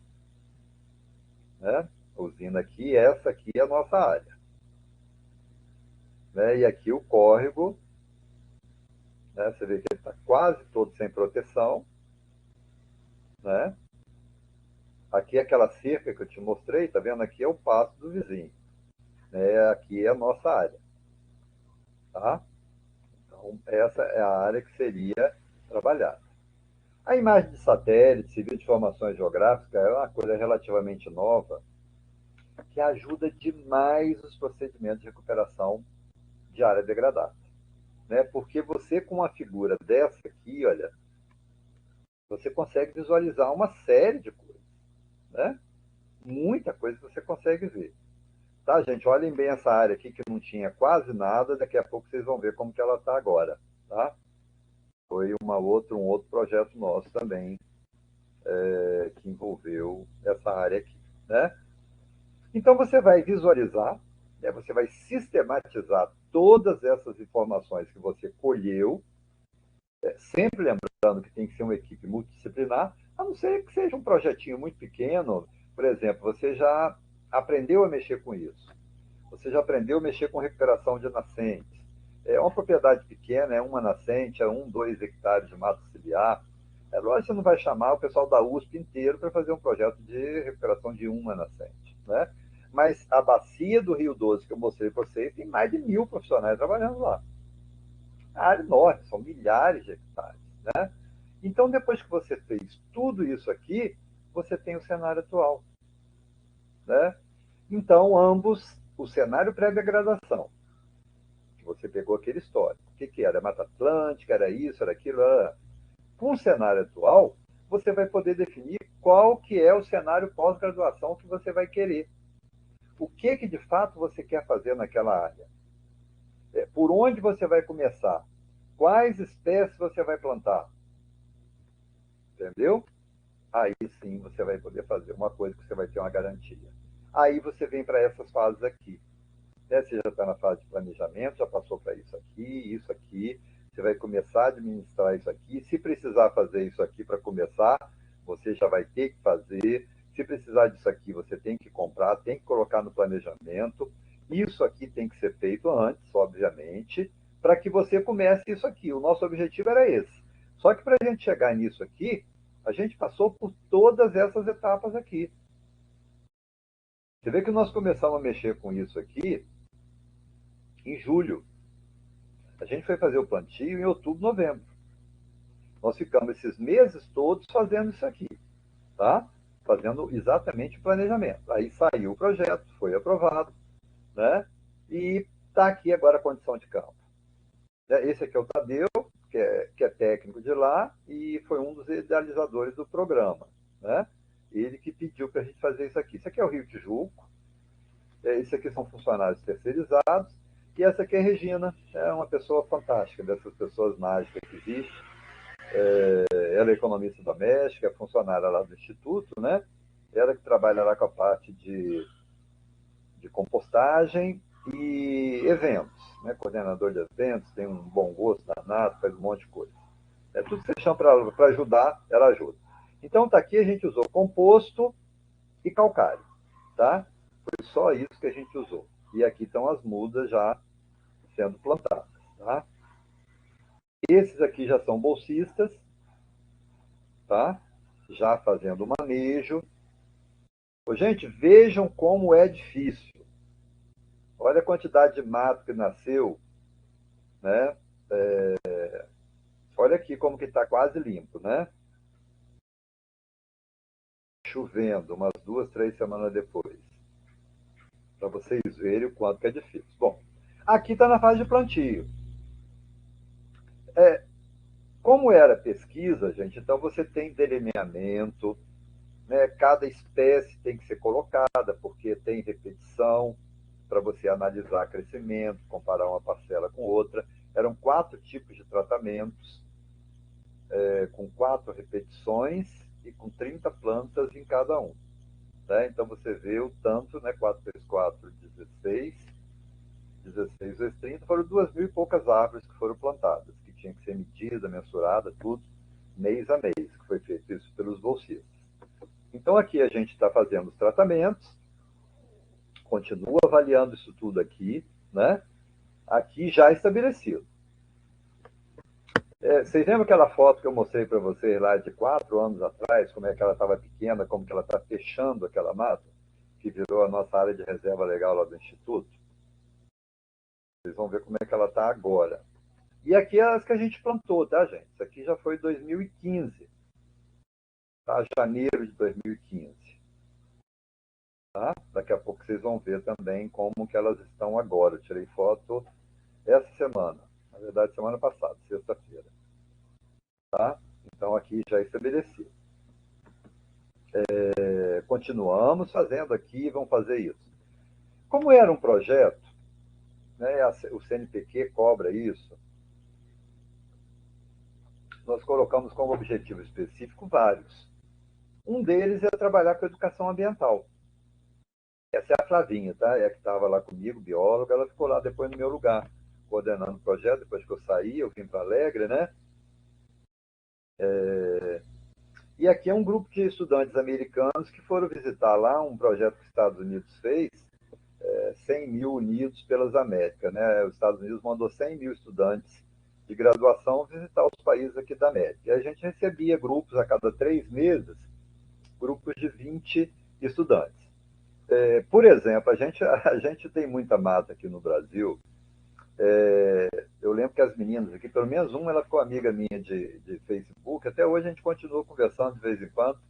S1: né? A usina aqui, essa aqui é a nossa área, né? E aqui o córrego, né? Você vê que ele está quase todo sem proteção, né? Aqui é aquela cerca que eu te mostrei, tá vendo? Aqui é o passo do vizinho, né? Aqui é a nossa área, tá? Então, essa é a área que seria trabalhada. A imagem de satélite, serviço de informações geográficas, é uma coisa relativamente nova, que ajuda demais os procedimentos de recuperação de área degradada. Né? Porque você, com uma figura dessa aqui, olha, você consegue visualizar uma série de coisas. Né? Muita coisa você consegue ver. Tá, gente? Olhem bem essa área aqui que não tinha quase nada, daqui a pouco vocês vão ver como que ela está agora. Tá? Foi um outro projeto nosso também, que envolveu essa área aqui. Né? Então você vai visualizar, né, você vai sistematizar todas essas informações que você colheu, sempre lembrando que tem que ser uma equipe multidisciplinar, a não ser que seja um projetinho muito pequeno. Por exemplo, você já aprendeu a mexer com isso, você já aprendeu a mexer com recuperação de nascentes. É uma propriedade pequena, é uma nascente, é 1, 2 hectares de mata ciliar. É lógico que você não vai chamar o pessoal da USP inteiro para fazer um projeto de recuperação de uma nascente. Né? Mas a bacia do Rio Doce, que eu mostrei para vocês, tem mais de 1.000 profissionais trabalhando lá. A área enorme, são milhares de hectares. Né? Então, depois que você fez tudo isso aqui, você tem o cenário atual. Né? Então, ambos, o cenário pré-degradação, que você pegou aquele histórico, o que era? Mata Atlântica, era isso, era aquilo. Com o cenário atual, você vai poder definir qual que é o cenário pós-graduação que você vai querer. O que de fato você quer fazer naquela área? Por onde você vai começar? Quais espécies você vai plantar? Entendeu? Aí sim você vai poder fazer uma coisa que você vai ter uma garantia. Aí você vem para essas fases aqui. Né? Você já está na fase de planejamento, já passou para isso aqui. Você vai começar a administrar isso aqui. Se precisar fazer isso aqui para começar, você já vai ter que fazer. Se precisar disso aqui, você tem que comprar, tem que colocar no planejamento. Isso aqui tem que ser feito antes, obviamente, para que você comece isso aqui. O nosso objetivo era esse. Só que para a gente chegar nisso aqui, a gente passou por todas essas etapas aqui. Você vê que nós começamos a mexer com isso aqui em julho. A gente foi fazer o plantio em outubro, novembro. Nós ficamos esses meses todos fazendo isso aqui, tá? Fazendo exatamente o planejamento. Aí saiu o projeto, foi aprovado, né? E está aqui agora a condição de campo. Esse aqui é o Tadeu, que é técnico de lá e foi um dos idealizadores do programa, né? Ele que pediu para a gente fazer isso aqui. Isso aqui é o Rio Tijuco, esse aqui são funcionários terceirizados, e essa aqui é a Regina, é uma pessoa fantástica, dessas pessoas mágicas que existe. Ela é economista doméstica, é funcionária lá do Instituto, né? Ela que trabalha lá com a parte de de compostagem e eventos, né? Coordenador de eventos, tem um bom gosto danado, faz um monte de coisa. É tudo que você chama para ajudar, ela ajuda. Então, tá aqui a gente usou composto e calcário, tá? Foi só isso que a gente usou. E aqui estão as mudas já sendo plantadas, tá? Esses aqui já são bolsistas, tá? Já fazendo o manejo. Gente, vejam como é difícil. Olha a quantidade de mato que nasceu, né? Olha aqui como que está quase limpo, né? Chovendo umas 2, 3 semanas depois, para vocês verem o quanto que é difícil. Bom, aqui está na fase de plantio. Como era pesquisa, gente, então você tem delineamento, né? Cada espécie tem que ser colocada, porque tem repetição, para você analisar crescimento, comparar uma parcela com outra. Eram 4 tipos de tratamentos, com 4 repetições e com 30 plantas em cada um. Né? Então você vê o tanto, né? 4 vezes 4, 16. 16 vezes 30, foram 2.000 e poucas árvores que foram plantadas, que tinha que ser medida, mensurada, tudo, mês a mês, que foi feito isso pelos bolsistas. Então aqui a gente está fazendo os tratamentos, continua avaliando isso tudo aqui, né? Aqui já estabelecido. Vocês lembram aquela foto que eu mostrei para vocês lá de 4 anos atrás, como é que ela estava pequena, como que ela está fechando aquela mata, que virou a nossa área de reserva legal lá do Instituto? Vocês vão ver como é que ela está agora. E aqui é as que a gente plantou, tá, gente? Isso aqui já foi 2015, tá? Janeiro de 2015. Tá? Daqui a pouco vocês vão ver também como que elas estão agora. Eu tirei foto essa semana, na verdade semana passada, sexta-feira. Tá? Então aqui já estabelecido. Continuamos fazendo aqui, vamos fazer isso. Como era um projeto, né, o CNPq cobra isso, nós colocamos como objetivo específico vários. Um deles é trabalhar com educação ambiental. Essa é a Flavinha, tá? É a que estava lá comigo, bióloga, ela ficou lá depois no meu lugar, coordenando o projeto. Depois que eu saí, eu vim para Alegre, né? E aqui é um grupo de estudantes americanos que foram visitar lá um projeto que os Estados Unidos fez, 100 mil unidos pelas Américas, né? Os Estados Unidos mandou 100 mil estudantes de graduação visitar os países aqui da América. E a gente recebia grupos a cada 3 meses, grupos de 20 estudantes. Por exemplo, a gente tem muita mata aqui no Brasil. Eu lembro que as meninas aqui, pelo menos uma, ela ficou amiga minha de Facebook, até hoje a gente continua conversando de vez em quando.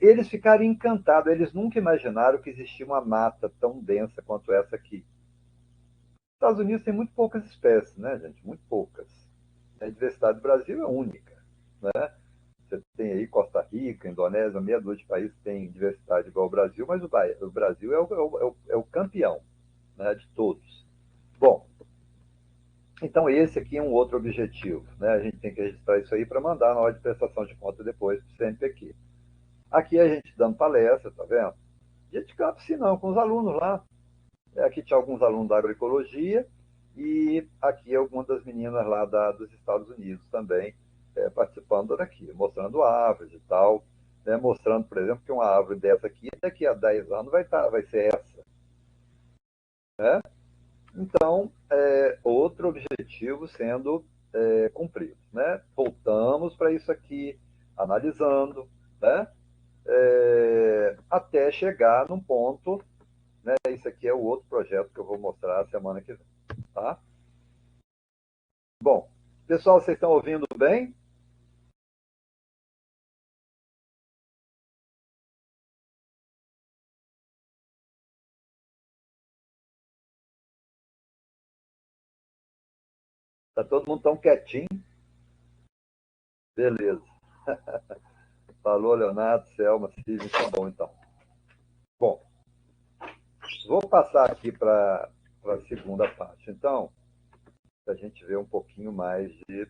S1: Eles ficaram encantados, eles nunca imaginaram que existia uma mata tão densa quanto essa aqui. Os Estados Unidos tem muito poucas espécies, né, gente? Muito poucas. A diversidade do Brasil é única, né? Você tem aí Costa Rica, Indonésia, meia dúzia de países que tem diversidade igual ao Brasil, mas o Brasil é o campeão, né, de todos. Bom, então esse aqui é um outro objetivo, né? A gente tem que registrar isso aí para mandar na hora de prestação de conta depois para o CNPq. Aqui a gente dando palestra, tá vendo? Dia de campo, sim, não, com os alunos lá. Aqui tinha alguns alunos da agroecologia e aqui algumas das meninas lá dos Estados Unidos também participando daqui, mostrando árvores e tal, né? Mostrando, por exemplo, que uma árvore dessa aqui, daqui a 10 anos vai ser essa. Né? Então, outro objetivo sendo cumprido. Né? Voltamos para isso aqui, analisando, né? Até chegar num ponto, né? Isso aqui é o outro projeto que eu vou mostrar semana que vem. Tá? Bom, pessoal, vocês estão ouvindo bem? Tá todo mundo tão quietinho? Beleza. Falou, Leonardo, Selma, Cid, tá bom então. Bom, vou passar aqui para a segunda parte. Então, para a gente ver um pouquinho mais de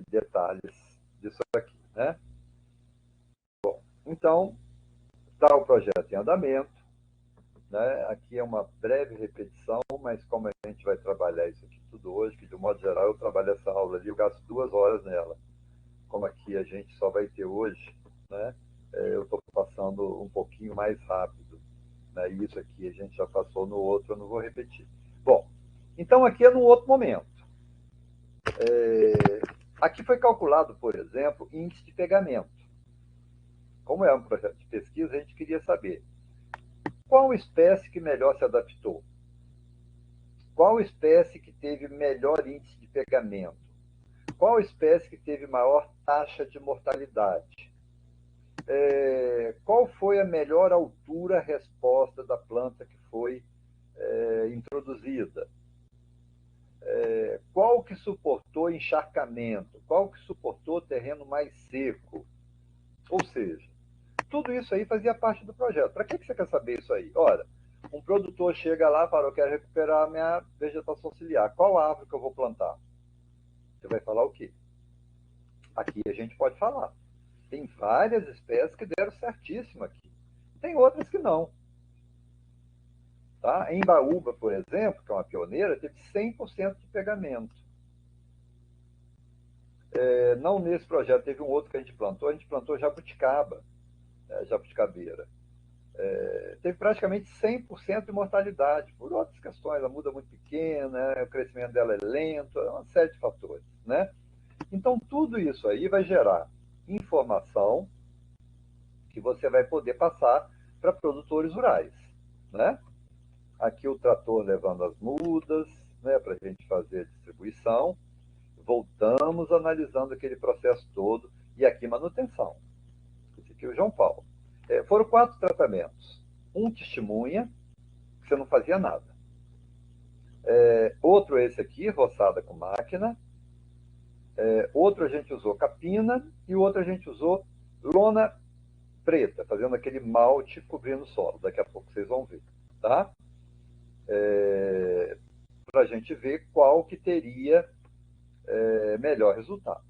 S1: detalhes disso aqui, né? Então, está o projeto em andamento, né? Aqui é uma breve repetição, mas como a gente vai trabalhar isso aqui tudo hoje, que de um modo geral eu trabalho essa aula ali, eu gasto 2 horas nela. Como aqui a gente só vai ter hoje, né? Eu estou passando um pouquinho mais rápido, né? Isso aqui a gente já passou no outro, eu não vou repetir. Bom, então aqui é num outro momento. Aqui foi calculado, por exemplo, índice de pegamento. Como é um projeto de pesquisa, a gente queria saber qual espécie que melhor se adaptou, qual espécie que teve melhor índice de pegamento, qual espécie que teve maior taxa de mortalidade, qual foi a melhor altura-resposta da planta que foi introduzida, qual que suportou encharcamento, qual que suportou terreno mais seco. Ou seja, tudo isso aí fazia parte do projeto. Para que você quer saber isso aí? Ora, um produtor chega lá e fala, eu quero recuperar a minha vegetação ciliar. Qual árvore que eu vou plantar? Você vai falar o quê? Aqui a gente pode falar. Tem várias espécies que deram certíssimo aqui. Tem outras que não. Tá? Em Baúba, por exemplo, que é uma pioneira, teve 100% de pegamento. Não nesse projeto, teve um outro que a gente plantou jabuticaba, jabuticabeira. Teve praticamente 100% de mortalidade, por outras questões, a muda muito pequena, o crescimento dela é lento, é uma série de fatores. Né? Então, tudo isso aí vai gerar informação que você vai poder passar para produtores rurais. Né? Aqui o trator levando as mudas, né, para a gente fazer a distribuição. Voltamos analisando aquele processo todo e aqui manutenção. Esse aqui é o João Paulo. Foram 4 tratamentos. Um testemunha, que você não fazia nada. Outro esse aqui, roçada com máquina. Outro a gente usou capina e o outro a gente usou lona preta, fazendo aquele malte cobrindo o solo. Daqui a pouco vocês vão ver. Tá? Para a gente ver qual que teria melhor resultado.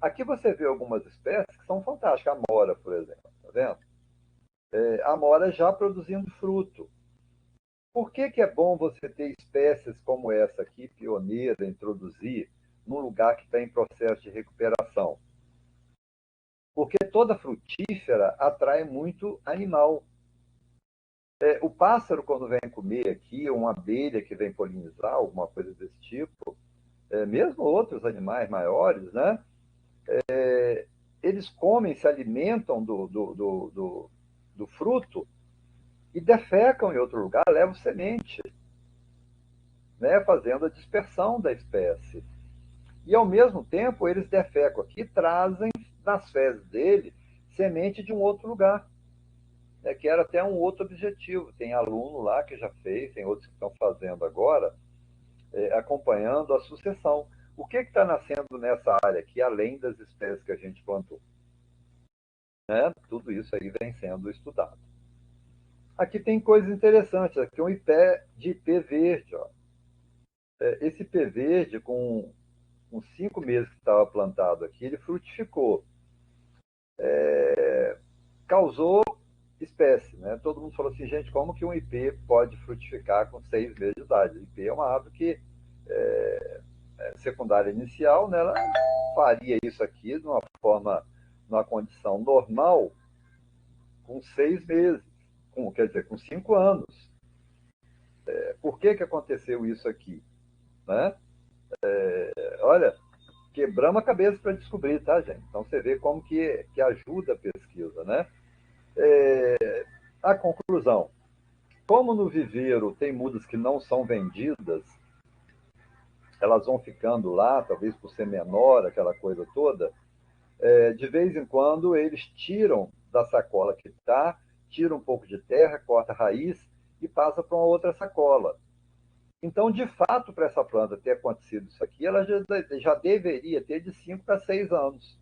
S1: Aqui você vê algumas espécies que são fantásticas. A mora, por exemplo. Tá vendo? A mora já produzindo fruto. Por que é bom você ter espécies como essa aqui, pioneira, introduzir num lugar que está em processo de recuperação? Porque toda frutífera atrai muito animal. O pássaro, quando vem comer aqui, ou uma abelha que vem polinizar, alguma coisa desse tipo, mesmo outros animais maiores, né? Eles comem, se alimentam do fruto e defecam em outro lugar, levam semente, né? Fazendo a dispersão da espécie. E, ao mesmo tempo, eles defecam aqui e trazem nas fezes dele semente de um outro lugar, né, que era até um outro objetivo. Tem aluno lá que já fez, tem outros que estão fazendo agora, acompanhando a sucessão. O que está nascendo nessa área aqui, além das espécies que a gente plantou? Né? Tudo isso aí vem sendo estudado. Aqui tem coisas interessantes. Aqui é um ipé de ipê verde. Ó. Esse ipê verde, com uns 5 meses que estava plantado aqui, ele frutificou. Causou espécie. Né? Todo mundo falou assim, gente, como que um ipê pode frutificar com 6 meses de idade? O ipê é uma árvore que secundária inicial, né, ela faria isso aqui de uma forma, numa condição normal, com 6 meses, quer dizer, com 5 anos. Por que aconteceu isso aqui? Né? Olha, quebramos a cabeça para descobrir, tá, gente? Então você vê como que ajuda a pesquisa, né? A conclusão. Como no viveiro tem mudas que não são vendidas, elas vão ficando lá, talvez por ser menor, aquela coisa toda, de vez em quando eles tiram da sacola que está, tiram um pouco de terra, corta a raiz e passa para uma outra sacola. Então, de fato, para essa planta ter acontecido isso aqui, ela já deveria ter de 5 para 6 anos.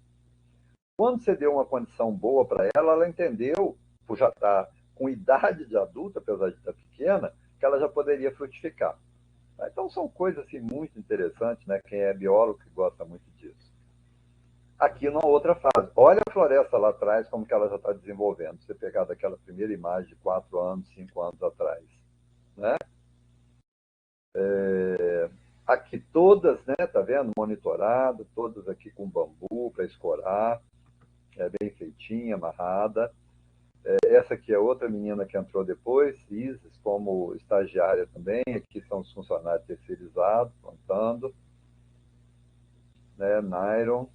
S1: Quando você deu uma condição boa para ela, ela entendeu, por já estar com idade de adulta, apesar de estar pequena, que ela já poderia frutificar. Então, são coisas assim, muito interessantes, né? Quem é biólogo que gosta muito disso. aqui numa outra fase. Olha a floresta lá atrás, como que ela já está desenvolvendo. Se você pegar daquela primeira imagem de 4 anos, 5 anos atrás. Né? Aqui todas, né, tá vendo? Monitorado, todas aqui com bambu para escorar, bem feitinha, amarrada. Essa aqui é outra menina que entrou depois, Isis, como estagiária também. Aqui são os funcionários terceirizados, plantando. Né? Nairon,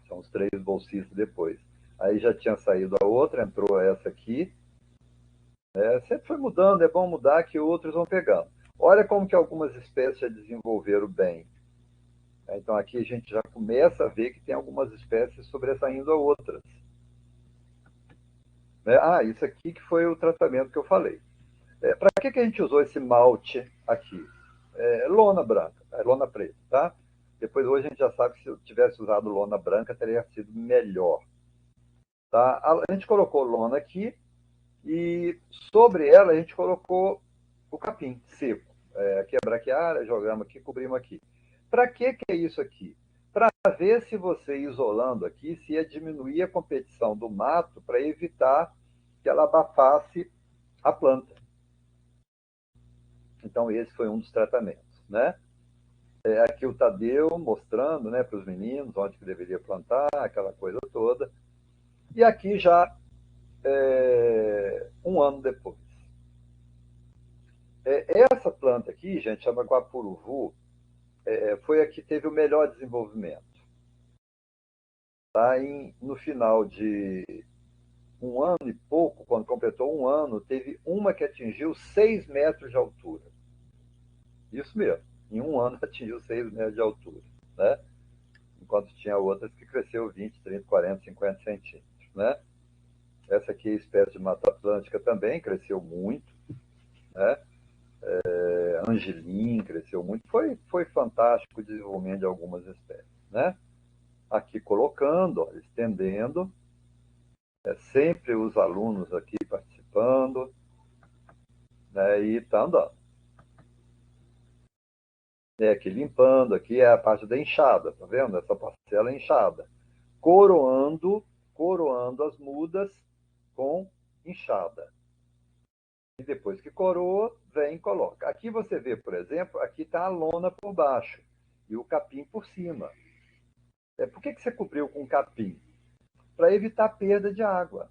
S1: são os 3 bolsistas depois. Aí já tinha saído a outra, entrou essa aqui. Sempre foi mudando, é bom mudar que outros vão pegando. Olha como que algumas espécies já desenvolveram bem. Então aqui a gente já começa a ver que tem algumas espécies sobressaindo a outras. Isso aqui que foi o tratamento que eu falei. Para que a gente usou esse malte aqui? Lona branca, lona preta, tá? Depois hoje a gente já sabe que se eu tivesse usado lona branca teria sido melhor. Tá? A gente colocou lona aqui e sobre ela a gente colocou o capim seco. Aqui é braquiária, jogamos aqui, cobrimos aqui. Para que é isso aqui? Para ver se você isolando aqui, se ia diminuir a competição do mato para evitar que ela abafasse a planta. Então esse foi um dos tratamentos, né? Aqui o Tadeu mostrando, né, para os meninos onde que deveria plantar, aquela coisa toda. E aqui já um ano depois. Essa planta aqui, gente, chama Guapuruvu, foi a que teve o melhor desenvolvimento. Tá? No final de um ano e pouco, quando completou um ano, teve uma que atingiu 6 metros de altura. Isso mesmo, em um ano atingiu 6 metros de altura. Né? Enquanto tinha outras que cresceu 20, 30, 40, 50 centímetros. Né? Essa aqui é a espécie de Mata Atlântica também, cresceu muito. Né? Angelim cresceu muito. Foi fantástico o desenvolvimento de algumas espécies. Né? Aqui colocando, ó, estendendo. Sempre os alunos aqui participando. Né? E está andando. Aqui limpando, aqui é a parte da enxada, tá vendo? Essa parcela é enxada. Coroando as mudas com enxada. E depois que coroa, vem e coloca. Aqui você vê, por exemplo, aqui está a lona por baixo e o capim por cima. Por que você cobriu com capim? Para evitar perda de água.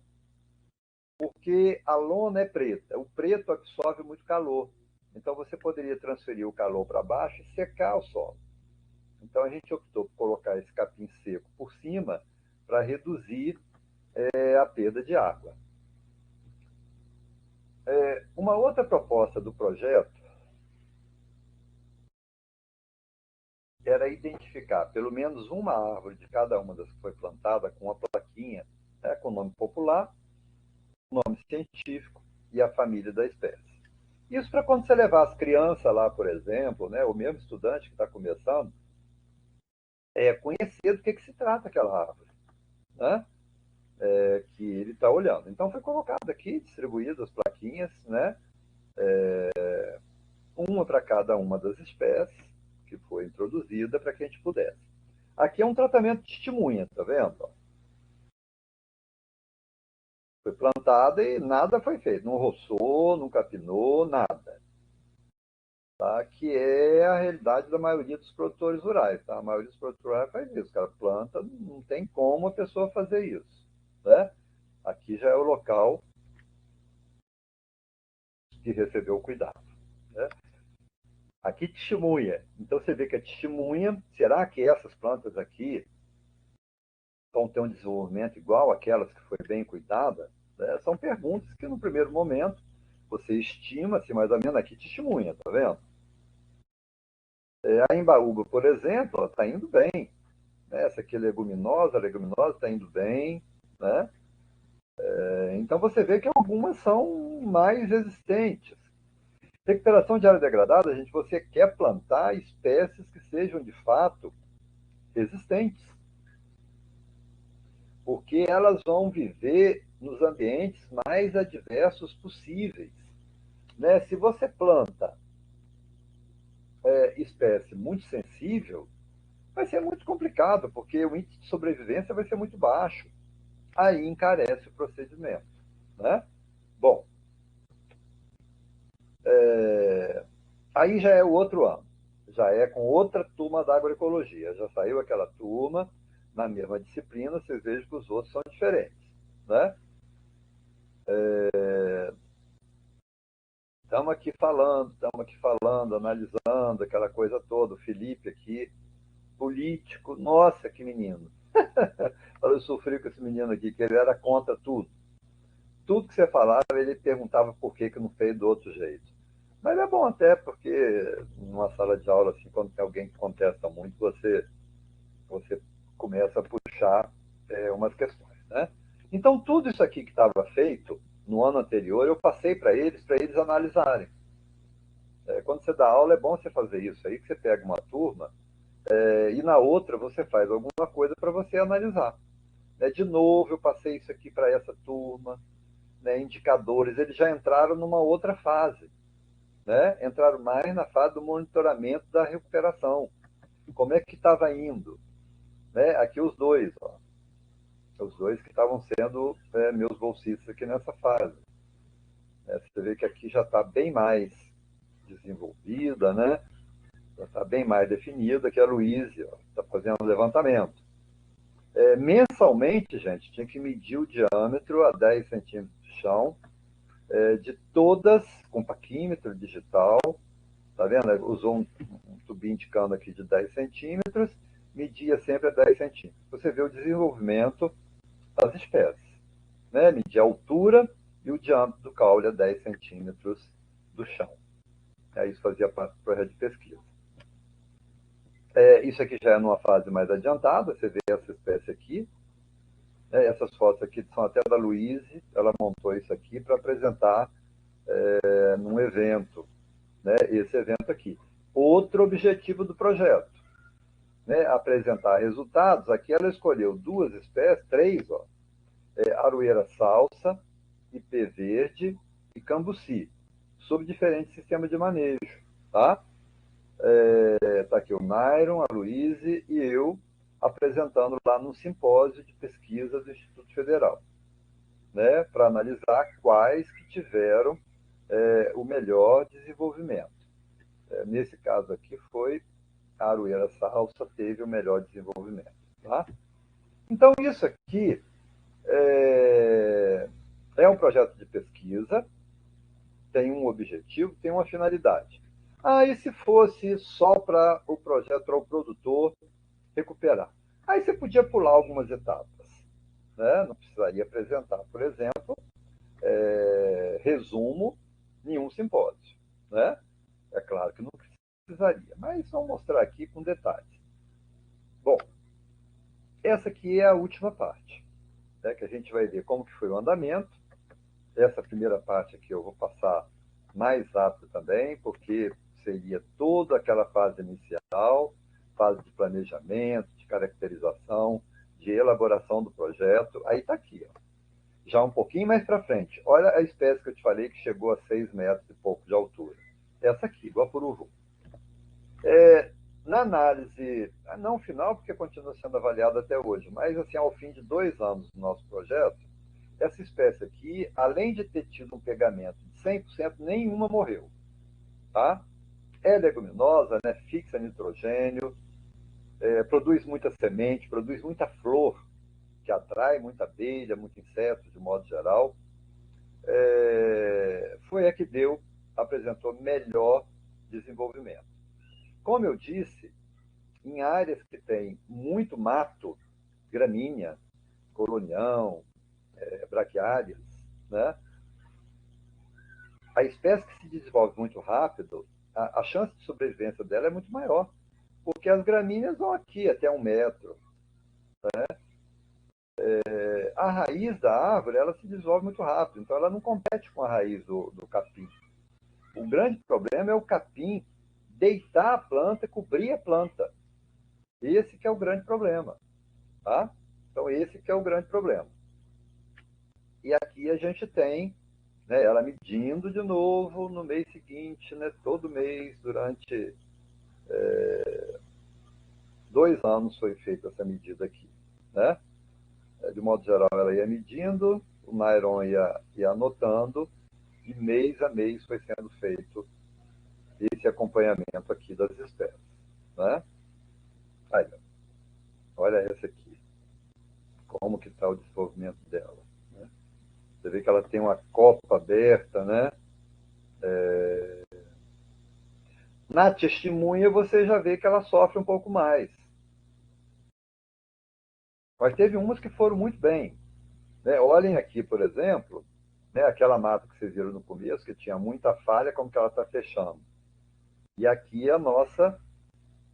S1: Porque a lona é preta. O preto absorve muito calor. Então você poderia transferir o calor para baixo e secar o solo. Então a gente optou por colocar esse capim seco por cima para reduzir a perda de água. Uma outra proposta do projeto era identificar pelo menos uma árvore de cada uma das que foi plantada com uma plaquinha, né, com o nome popular, o nome científico e a família da espécie. Isso para quando você levar as crianças lá, por exemplo, né, o mesmo estudante que está começando, conhecer do que se trata aquela árvore, né, que ele está olhando. Então foi colocado aqui, distribuídas as plaquinhas, né, uma para cada uma das espécies que foi introduzida para que a gente pudesse. Aqui é um tratamento de testemunha, tá vendo? Foi plantada e nada foi feito, não roçou, não capinou, nada. Tá? Que é a realidade da maioria dos produtores rurais. Tá? A maioria dos produtores rurais faz isso, o cara planta, não tem como a pessoa fazer isso. Né? Aqui já é o local que recebeu o cuidado. Né? Aqui testemunha. Então você vê que a testemunha, será que essas plantas aqui vão ter um desenvolvimento igual àquelas que foi bem cuidada? São perguntas que no primeiro momento você estima-se mais ou menos aqui testemunha, tá vendo? A embaúba, por exemplo, está indo bem. Né? Essa aqui é leguminosa, a leguminosa está indo bem. Né? Então você vê que algumas são mais resistentes. Recuperação de área degradada, gente, você quer plantar espécies que sejam de fato resistentes. Porque elas vão viver nos ambientes mais adversos possíveis. Né? Se você planta espécie muito sensível, vai ser muito complicado, porque o índice de sobrevivência vai ser muito baixo. Aí encarece o procedimento, né? Bom, aí já é o outro ano, já é com outra turma da agroecologia, já saiu aquela turma na mesma disciplina, vocês vejam que os outros são diferentes, né? Estamos aqui falando, analisando aquela coisa toda, o Felipe aqui, político, nossa, que menino. Eu sofri com esse menino aqui, que ele era contra tudo. Tudo que você falava, ele perguntava por que não fez do outro jeito. Mas é bom até, porque numa sala de aula, assim, quando tem alguém que contesta muito, você começa a puxar umas questões, né? Então, tudo isso aqui que estava feito no ano anterior, eu passei para eles analisarem. Quando você dá aula, é bom você fazer isso aí, que você pega uma turma e na outra você faz alguma coisa para você analisar. De novo, eu passei isso aqui para essa turma, indicadores, eles já entraram numa outra fase, entraram mais na fase do monitoramento da recuperação. Como é que estava indo? Aqui os dois, ó, os dois que estavam sendo meus bolsistas aqui nessa fase. Você vê que aqui já está bem mais desenvolvida, né? Já está bem mais definida, que a Luísa está fazendo um levantamento. Mensalmente, gente, tinha que medir o diâmetro a 10 centímetros do chão, de todas, com paquímetro digital, tá vendo? Usou um tubinho de cano aqui de 10 centímetros, media sempre a 10 centímetros. Você vê o desenvolvimento das espécies, né? Medir a altura e o diâmetro do caule a 10 centímetros do chão. Isso fazia parte do projeto de pesquisa. Isso aqui já é numa fase mais adiantada, você vê essa espécie aqui. Essas fotos aqui são até da Luíse, ela montou isso aqui para apresentar num evento, esse evento aqui. Outro objetivo do projeto, apresentar resultados. Aqui ela escolheu duas espécies, três, ó, aroeira salsa, ipê verde e cambuci, sob diferentes sistemas de manejo, tá? Está aqui o Nairon, a Luíse e eu apresentando lá no simpósio de pesquisa do Instituto Federal, para analisar quais que tiveram o melhor desenvolvimento. Nesse caso aqui foi a aroeira salsa teve o melhor desenvolvimento. Tá? Então isso aqui é um projeto de pesquisa, tem um objetivo, tem uma finalidade. E se fosse só para o projeto, para o produtor recuperar? Aí você podia pular algumas etapas. Não precisaria apresentar, por exemplo, resumo em um simpósio. É claro que não precisaria, mas vamos mostrar aqui com detalhes. Bom, essa aqui é a última parte, que a gente vai ver como que foi o andamento. Essa primeira parte aqui eu vou passar mais rápido também, porque seria toda aquela fase inicial, fase de planejamento, de caracterização, de elaboração do projeto. Aí está aqui, ó. Já um pouquinho mais para frente. Olha a espécie que eu te falei que chegou a 6 metros e pouco de altura. Essa aqui, Guapuruvu. Na análise, não final, porque continua sendo avaliada até hoje, mas assim, ao fim de 2 anos do nosso projeto, essa espécie aqui, além de ter tido um pegamento de 100%, nenhuma morreu. Tá? É leguminosa, fixa nitrogênio, produz muita semente, produz muita flor, que atrai muita abelha, muito inseto, de modo geral. Foi a que apresentou melhor desenvolvimento. Como eu disse, em áreas que tem muito mato, gramínea, colonião, braquiárias, a espécie que se desenvolve muito rápido, a chance de sobrevivência dela é muito maior, porque as gramíneas vão aqui até 1 metro. A raiz da árvore ela se desenvolve muito rápido, então ela não compete com a raiz do capim. O grande problema é o capim deitar a planta, cobrir a planta. Esse que é o grande problema. Tá? Então, esse que é o grande problema. E aqui a gente tem ela medindo de novo no mês seguinte, todo mês, durante 2 anos foi feita essa medida aqui, né? De modo geral, ela ia medindo, o Nairon ia anotando, e mês a mês foi sendo feito esse acompanhamento aqui das espécies, né? Aí, olha essa aqui, como que está o desenvolvimento dela, né? Você vê que ela tem uma copa aberta, né? Na testemunha, você já vê que ela sofre um pouco mais. Mas teve umas que foram muito bem, né? Olhem aqui, por exemplo, né, aquela mata que vocês viram no começo, que tinha muita falha, como que ela está fechando. E aqui a nossa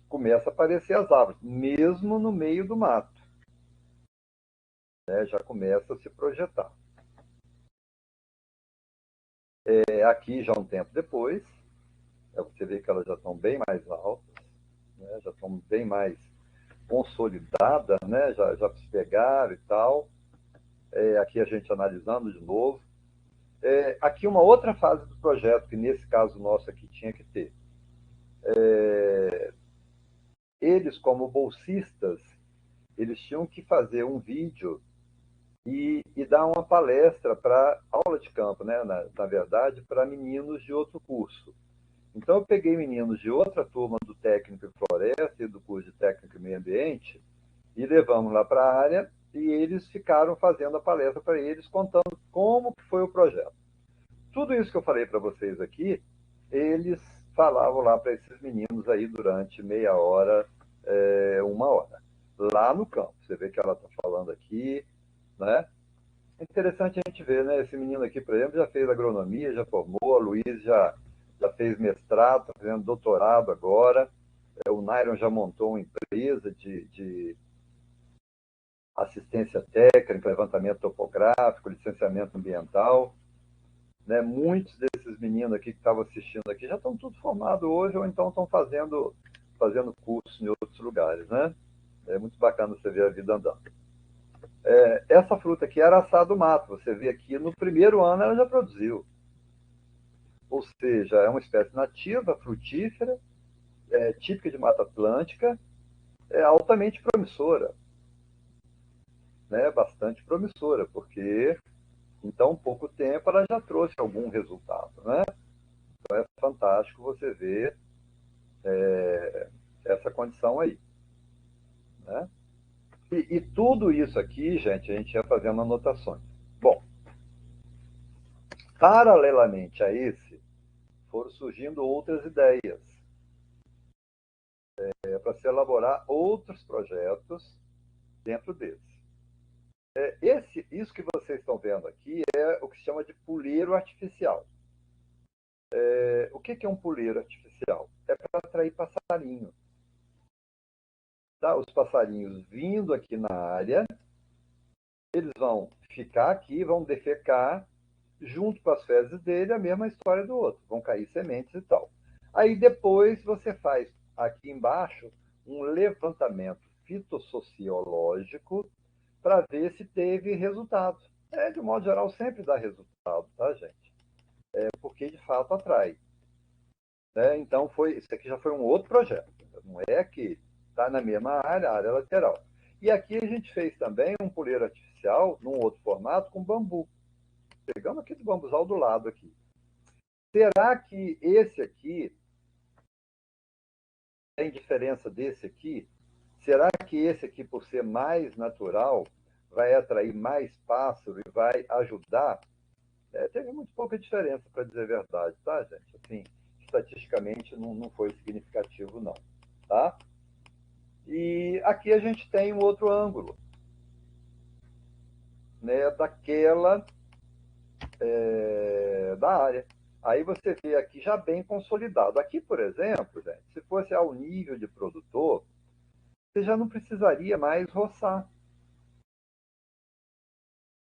S1: começa a aparecer as árvores, mesmo no meio do mato, né? Já começa a se projetar. Aqui, já um tempo depois, você vê que elas já estão bem mais altas, né? Já estão bem mais consolidadas, né? Já se pegaram e tal. Aqui a gente analisando de novo. Aqui uma outra fase do projeto, que nesse caso nosso aqui tinha que ter. Eles, como bolsistas, eles tinham que fazer um vídeo e dar uma palestra para aula de campo, né? Na verdade, para meninos de outro curso. Então, eu peguei meninos de outra turma do técnico em floresta e do curso de técnico em meio ambiente e levamos lá para a área e eles ficaram fazendo a palestra para eles, contando como que foi o projeto. Tudo isso que eu falei para vocês aqui, eles falavam lá para esses meninos aí durante meia hora, 1 hora, lá no campo. Você vê que ela está falando aqui, né? É interessante a gente ver, né? Esse menino aqui, por exemplo, já fez agronomia, já formou, a Luiz já fez mestrado, está fazendo doutorado agora, o Nairon já montou uma empresa de assistência técnica, levantamento topográfico, licenciamento ambiental, né? Muitos desses meninos aqui que estavam assistindo aqui já estão tudo formados hoje ou então estão fazendo curso em outros lugares, né? É muito bacana você ver a vida andando. Essa fruta aqui é araçá do mato. Você vê aqui, no primeiro ano ela já produziu. Ou seja, é uma espécie nativa, frutífera, típica de Mata Atlântica, altamente promissora, né? Bastante promissora, porque em tão pouco tempo ela já trouxe algum resultado, né? Então é fantástico você ver essa condição aí, né? E tudo isso aqui, gente, a gente ia fazendo anotações. Bom, paralelamente a esse, foram surgindo outras ideias para se elaborar outros projetos dentro desse. Isso que vocês estão vendo aqui é o que se chama de puleiro artificial. O que é um puleiro artificial? É para atrair passarinho. Tá? Os passarinhos vindo aqui na área, eles vão ficar aqui, vão defecar, junto com as fezes dele, a mesma história do outro. Vão cair sementes e tal. Aí depois você faz aqui embaixo um levantamento fitossociológico para ver se teve resultado. De modo geral, sempre dá resultado, tá, gente? Porque de fato atrai. Né? Então, isso aqui já foi um outro projeto. Não é que está na mesma área lateral. E aqui a gente fez também um puleiro artificial, num outro formato, com bambu. Pegamos aqui do bambuzal do lado aqui. Será que esse aqui tem diferença desse aqui? Será que esse aqui, por ser mais natural, vai atrair mais pássaro e vai ajudar? Teve muito pouca diferença, para dizer a verdade, tá, gente? Assim, estatisticamente não foi significativo, não. Tá? E aqui a gente tem um outro ângulo, né, da área. Aí você vê aqui já bem consolidado. Aqui, por exemplo, gente, se fosse ao nível de produtor, você já não precisaria mais roçar.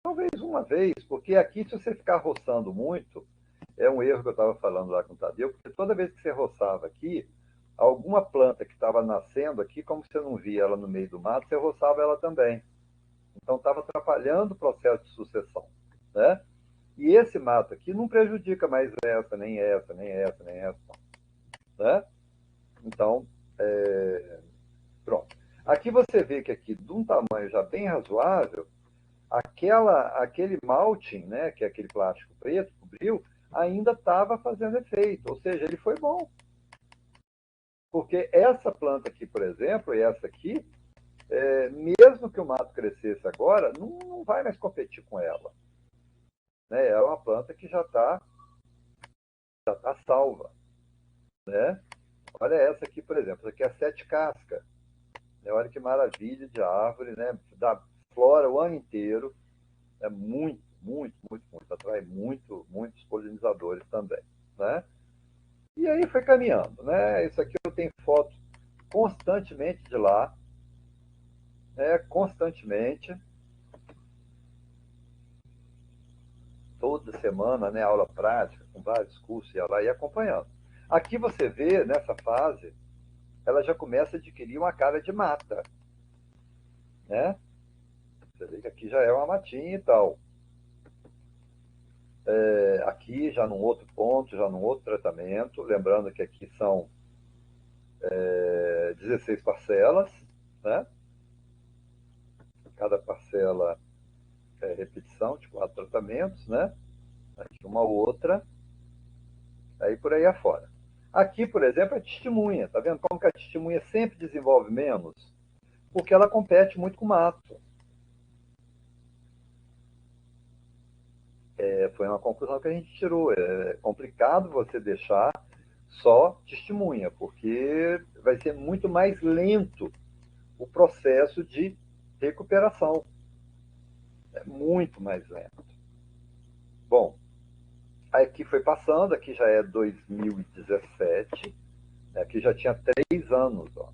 S1: Talvez uma vez, porque aqui, se você ficar roçando muito, é um erro que eu estava falando lá com o Tadeu, porque toda vez que você roçava aqui, alguma planta que estava nascendo aqui, como você não via ela no meio do mato, você roçava ela também. Então estava atrapalhando o processo de sucessão, né? E esse mato aqui não prejudica mais essa, nem essa, nem essa, né? Então, pronto. Aqui você vê que aqui, de um tamanho já bem razoável, aquele malting, né, que é aquele plástico preto, cobriu, ainda estava fazendo efeito, ou seja, ele foi bom. Porque essa planta aqui, por exemplo, e essa aqui, mesmo que o mato crescesse agora, não vai mais competir com ela. Né? É uma planta que já tá salva. Né? Olha essa aqui, por exemplo, essa aqui é a sete casca. Né? Olha que maravilha de árvore, né? Dá flora o ano inteiro. É muito, muito, muito, muito. Atrai muitos polinizadores também. Né? E aí foi caminhando. Né? Isso aqui eu tenho foto constantemente de lá. Constantemente. Toda semana, né, aula prática, com vários cursos, ia lá e acompanhando. Aqui você vê, nessa fase, ela já começa a adquirir uma cara de mata. Né? Você vê que aqui já é uma matinha e tal. Aqui já num outro ponto, já num outro tratamento. Lembrando que aqui são 16 parcelas. Né? Cada parcela é repetição de 4 tratamentos. Né? Aqui uma outra. Aí por aí afora. Aqui, por exemplo, é testemunha. Tá vendo como que a testemunha sempre desenvolve menos? Porque ela compete muito com o mato. Foi uma conclusão que a gente tirou. É complicado você deixar só testemunha, porque vai ser muito mais lento o processo de recuperação. É muito mais lento. Bom, aqui foi passando, aqui já é 2017, aqui já tinha 3 anos. Ó.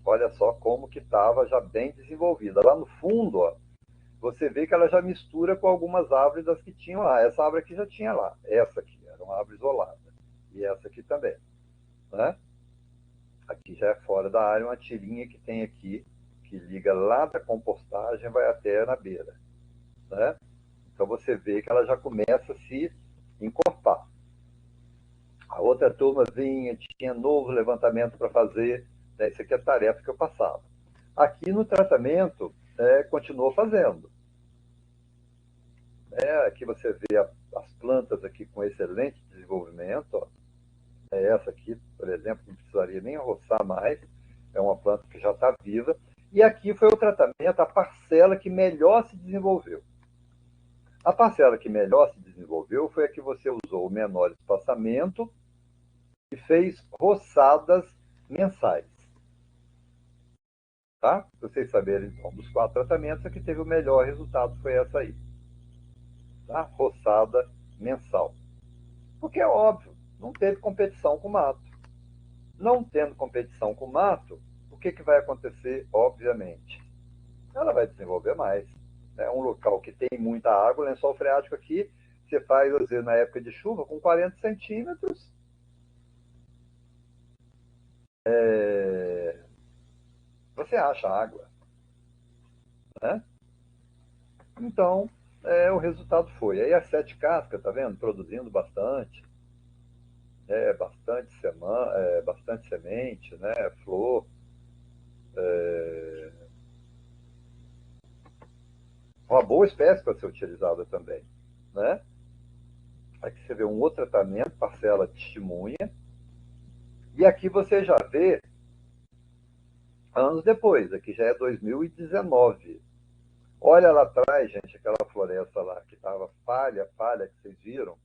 S1: Olha só como que estava já bem desenvolvida. Lá no fundo, ó, você vê que ela já mistura com algumas árvores das que tinham lá. Essa árvore aqui já tinha lá. Essa aqui era uma árvore isolada. E essa aqui também. Né? Aqui já é fora da área, uma tirinha que tem aqui, que liga lá da compostagem, vai até na beira. Né? Então você vê que ela já começa a se encorpar. A outra turma vinha, tinha novo levantamento para fazer. Né? Isso aqui é a tarefa que eu passava. Aqui no tratamento, continuou fazendo. Aqui você vê as plantas aqui com excelente desenvolvimento. Ó. Essa aqui, por exemplo, não precisaria nem roçar mais. É uma planta que já está viva. E aqui foi o tratamento, a parcela que melhor se desenvolveu. A parcela que melhor se desenvolveu foi a que você usou o menor espaçamento e fez roçadas mensais. Tá? Para vocês saberem, então, dos 4 tratamentos, a que teve o melhor resultado foi essa aí. Tá? Roçada mensal. Porque é óbvio, não teve competição com o mato. Não tendo competição com o mato, o que vai acontecer? Obviamente, ela vai desenvolver mais. É um local que tem muita água, o lençol freático aqui, você faz, às vezes, na época de chuva, com 40 centímetros. Você acha água. Né? Então, o resultado foi. Aí a sete cascas, tá vendo? Produzindo bastante. Bastante semente, né? Flor. Uma boa espécie para ser utilizada também. Né? Aqui você vê um outro tratamento, parcela testemunha. E aqui você já vê anos depois, aqui já é 2019. Olha lá atrás, gente, aquela floresta lá que estava palha, que vocês viram.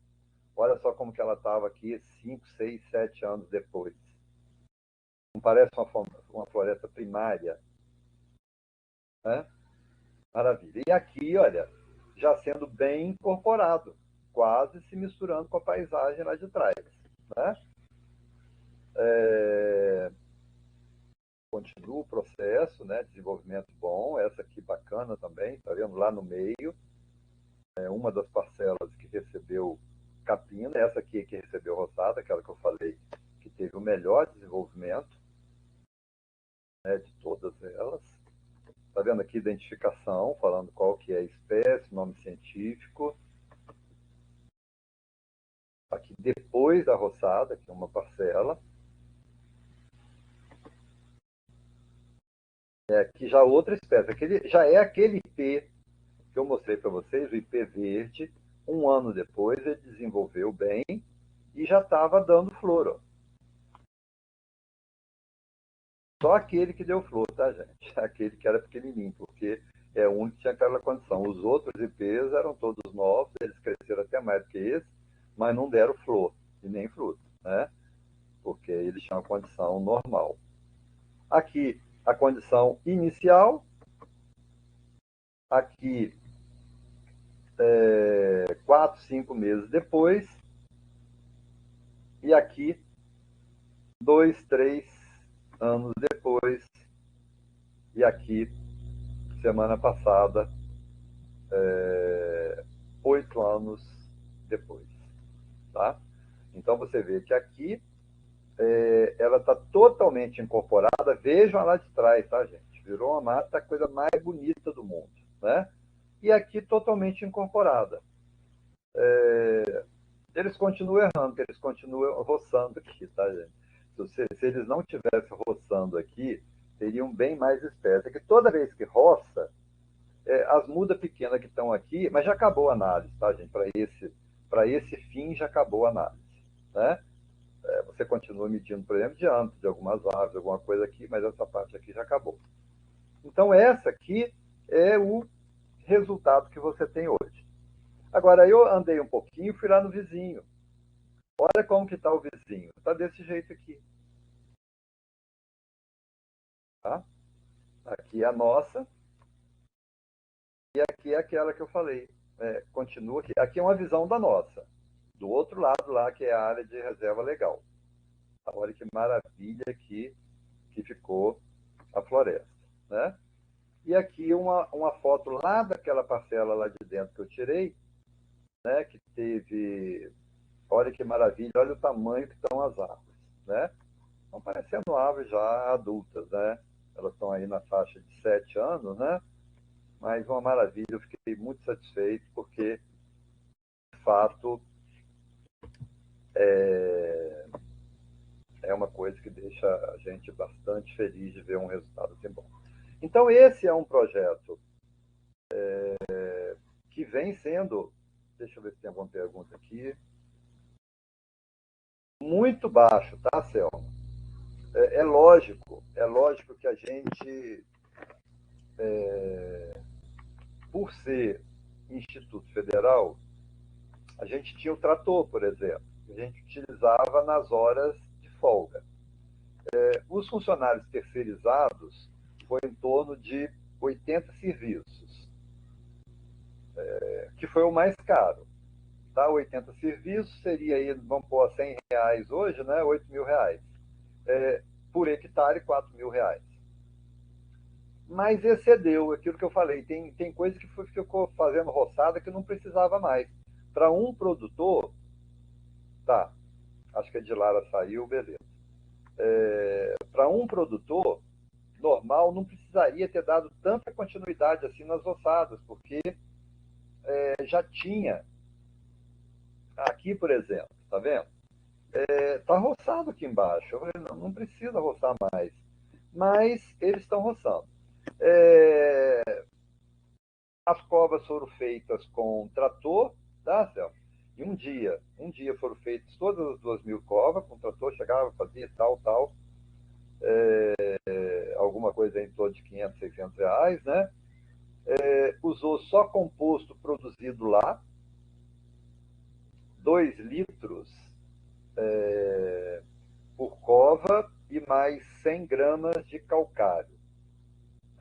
S1: Olha só como que ela estava aqui 5, 6, 7 anos depois. Não parece uma floresta primária? Né? Maravilha. E aqui, olha, já sendo bem incorporado, quase se misturando com a paisagem lá de trás. Né? Continua o processo, né? Desenvolvimento bom. Essa aqui bacana também, tá vendo? Lá no meio, uma das parcelas que recebeu capina, essa aqui que recebeu roçada, aquela que eu falei que teve o melhor desenvolvimento, né, de todas elas. Tá vendo aqui identificação, falando qual que é a espécie, nome científico. Aqui depois da roçada, que é uma parcela. que já outra espécie. Já é aquele IP que eu mostrei para vocês, o IP verde. Um ano depois ele desenvolveu bem e já estava dando flor. Ó. Só aquele que deu flor, tá, gente? Aquele que era pequenininho, porque é o único que tinha aquela condição. Os outros IPs eram todos novos, eles cresceram até mais do que esse, mas não deram flor e nem fruto, né? Porque eles tinham a condição normal. Aqui, a condição inicial. Aqui, 4, 5 meses depois. E aqui, 2, 3 anos depois. E aqui, semana passada, 8 anos depois. Tá? Então você vê que aqui ela está totalmente incorporada. Vejam lá de trás, tá, gente? Virou uma mata, a coisa mais bonita do mundo. Né? E aqui totalmente incorporada. Eles continuam errando, eles continuam roçando aqui, tá, gente? Se eles não estivessem roçando aqui, teriam bem mais espécies. É que toda vez que roça, as mudas pequenas que estão aqui, mas já acabou a análise, tá, gente? Para esse fim já acabou a análise, né? Você continua medindo, por exemplo, diâmetro de algumas árvores, alguma coisa aqui, mas essa parte aqui já acabou. Então, essa aqui é o resultado que você tem hoje. Agora, eu andei um pouquinho e fui lá no vizinho. Olha como que está o vizinho. Está desse jeito aqui. Tá? Aqui é a nossa e aqui é aquela que eu falei. Continua aqui. Aqui é uma visão da nossa. Do outro lado lá, que é a área de reserva legal. Olha que maravilha que ficou a floresta. Né? E aqui uma foto lá daquela parcela lá de dentro que eu tirei, né? Que teve... Olha que maravilha, olha o tamanho que estão as árvores. Né? Estão parecendo árvores já adultas, né? Elas estão aí na faixa de 7 anos, né? Mas uma maravilha, eu fiquei muito satisfeito, porque, de fato, é uma coisa que deixa a gente bastante feliz de ver um resultado assim bom. Então, esse é um projeto que vem sendo, deixa eu ver se tem alguma pergunta aqui, muito baixo, tá, Selma? É lógico que a gente, por ser Instituto Federal, a gente tinha o trator, por exemplo, que a gente utilizava nas horas de folga. Os funcionários terceirizados foi em torno de 80 serviços, que foi o mais caro. Tá? 80 serviços seria aí, vamos pôr R$ 100 hoje, né? R$ 8.000. Por hectare, R$ 4.000. Mas excedeu aquilo que eu falei. Tem coisa que ficou fazendo roçada que não precisava mais. Para um produtor, tá, acho que a Dilara saiu, beleza. Para um produtor normal, não precisaria ter dado tanta continuidade assim nas roçadas, porque já tinha. Aqui, por exemplo, tá vendo? Tá roçado aqui embaixo. Eu falei, não precisa roçar mais. Mas eles estão roçando. As covas foram feitas com trator, tá, Celso? E um dia foram feitas todas as 2.000 covas, com trator, chegava, fazia tal, alguma coisa em torno de R$ 500, R$ 600, né? Usou só composto produzido lá, 2 litros por cova e mais 100 gramas de calcário.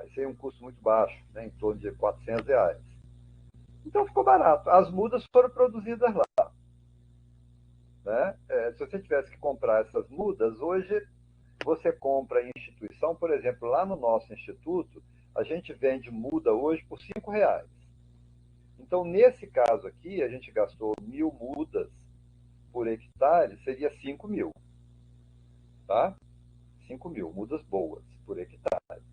S1: Esse é um custo muito baixo, né, em torno de R$ 400. Então ficou barato. As mudas foram produzidas lá. Né? Se você tivesse que comprar essas mudas, hoje você compra em instituição, por exemplo, lá no nosso instituto, a gente vende muda hoje por R$ 5. Então, nesse caso aqui, a gente gastou 1.000 mudas por hectare, seria 5.000. Tá? 5.000 mudas boas por hectare.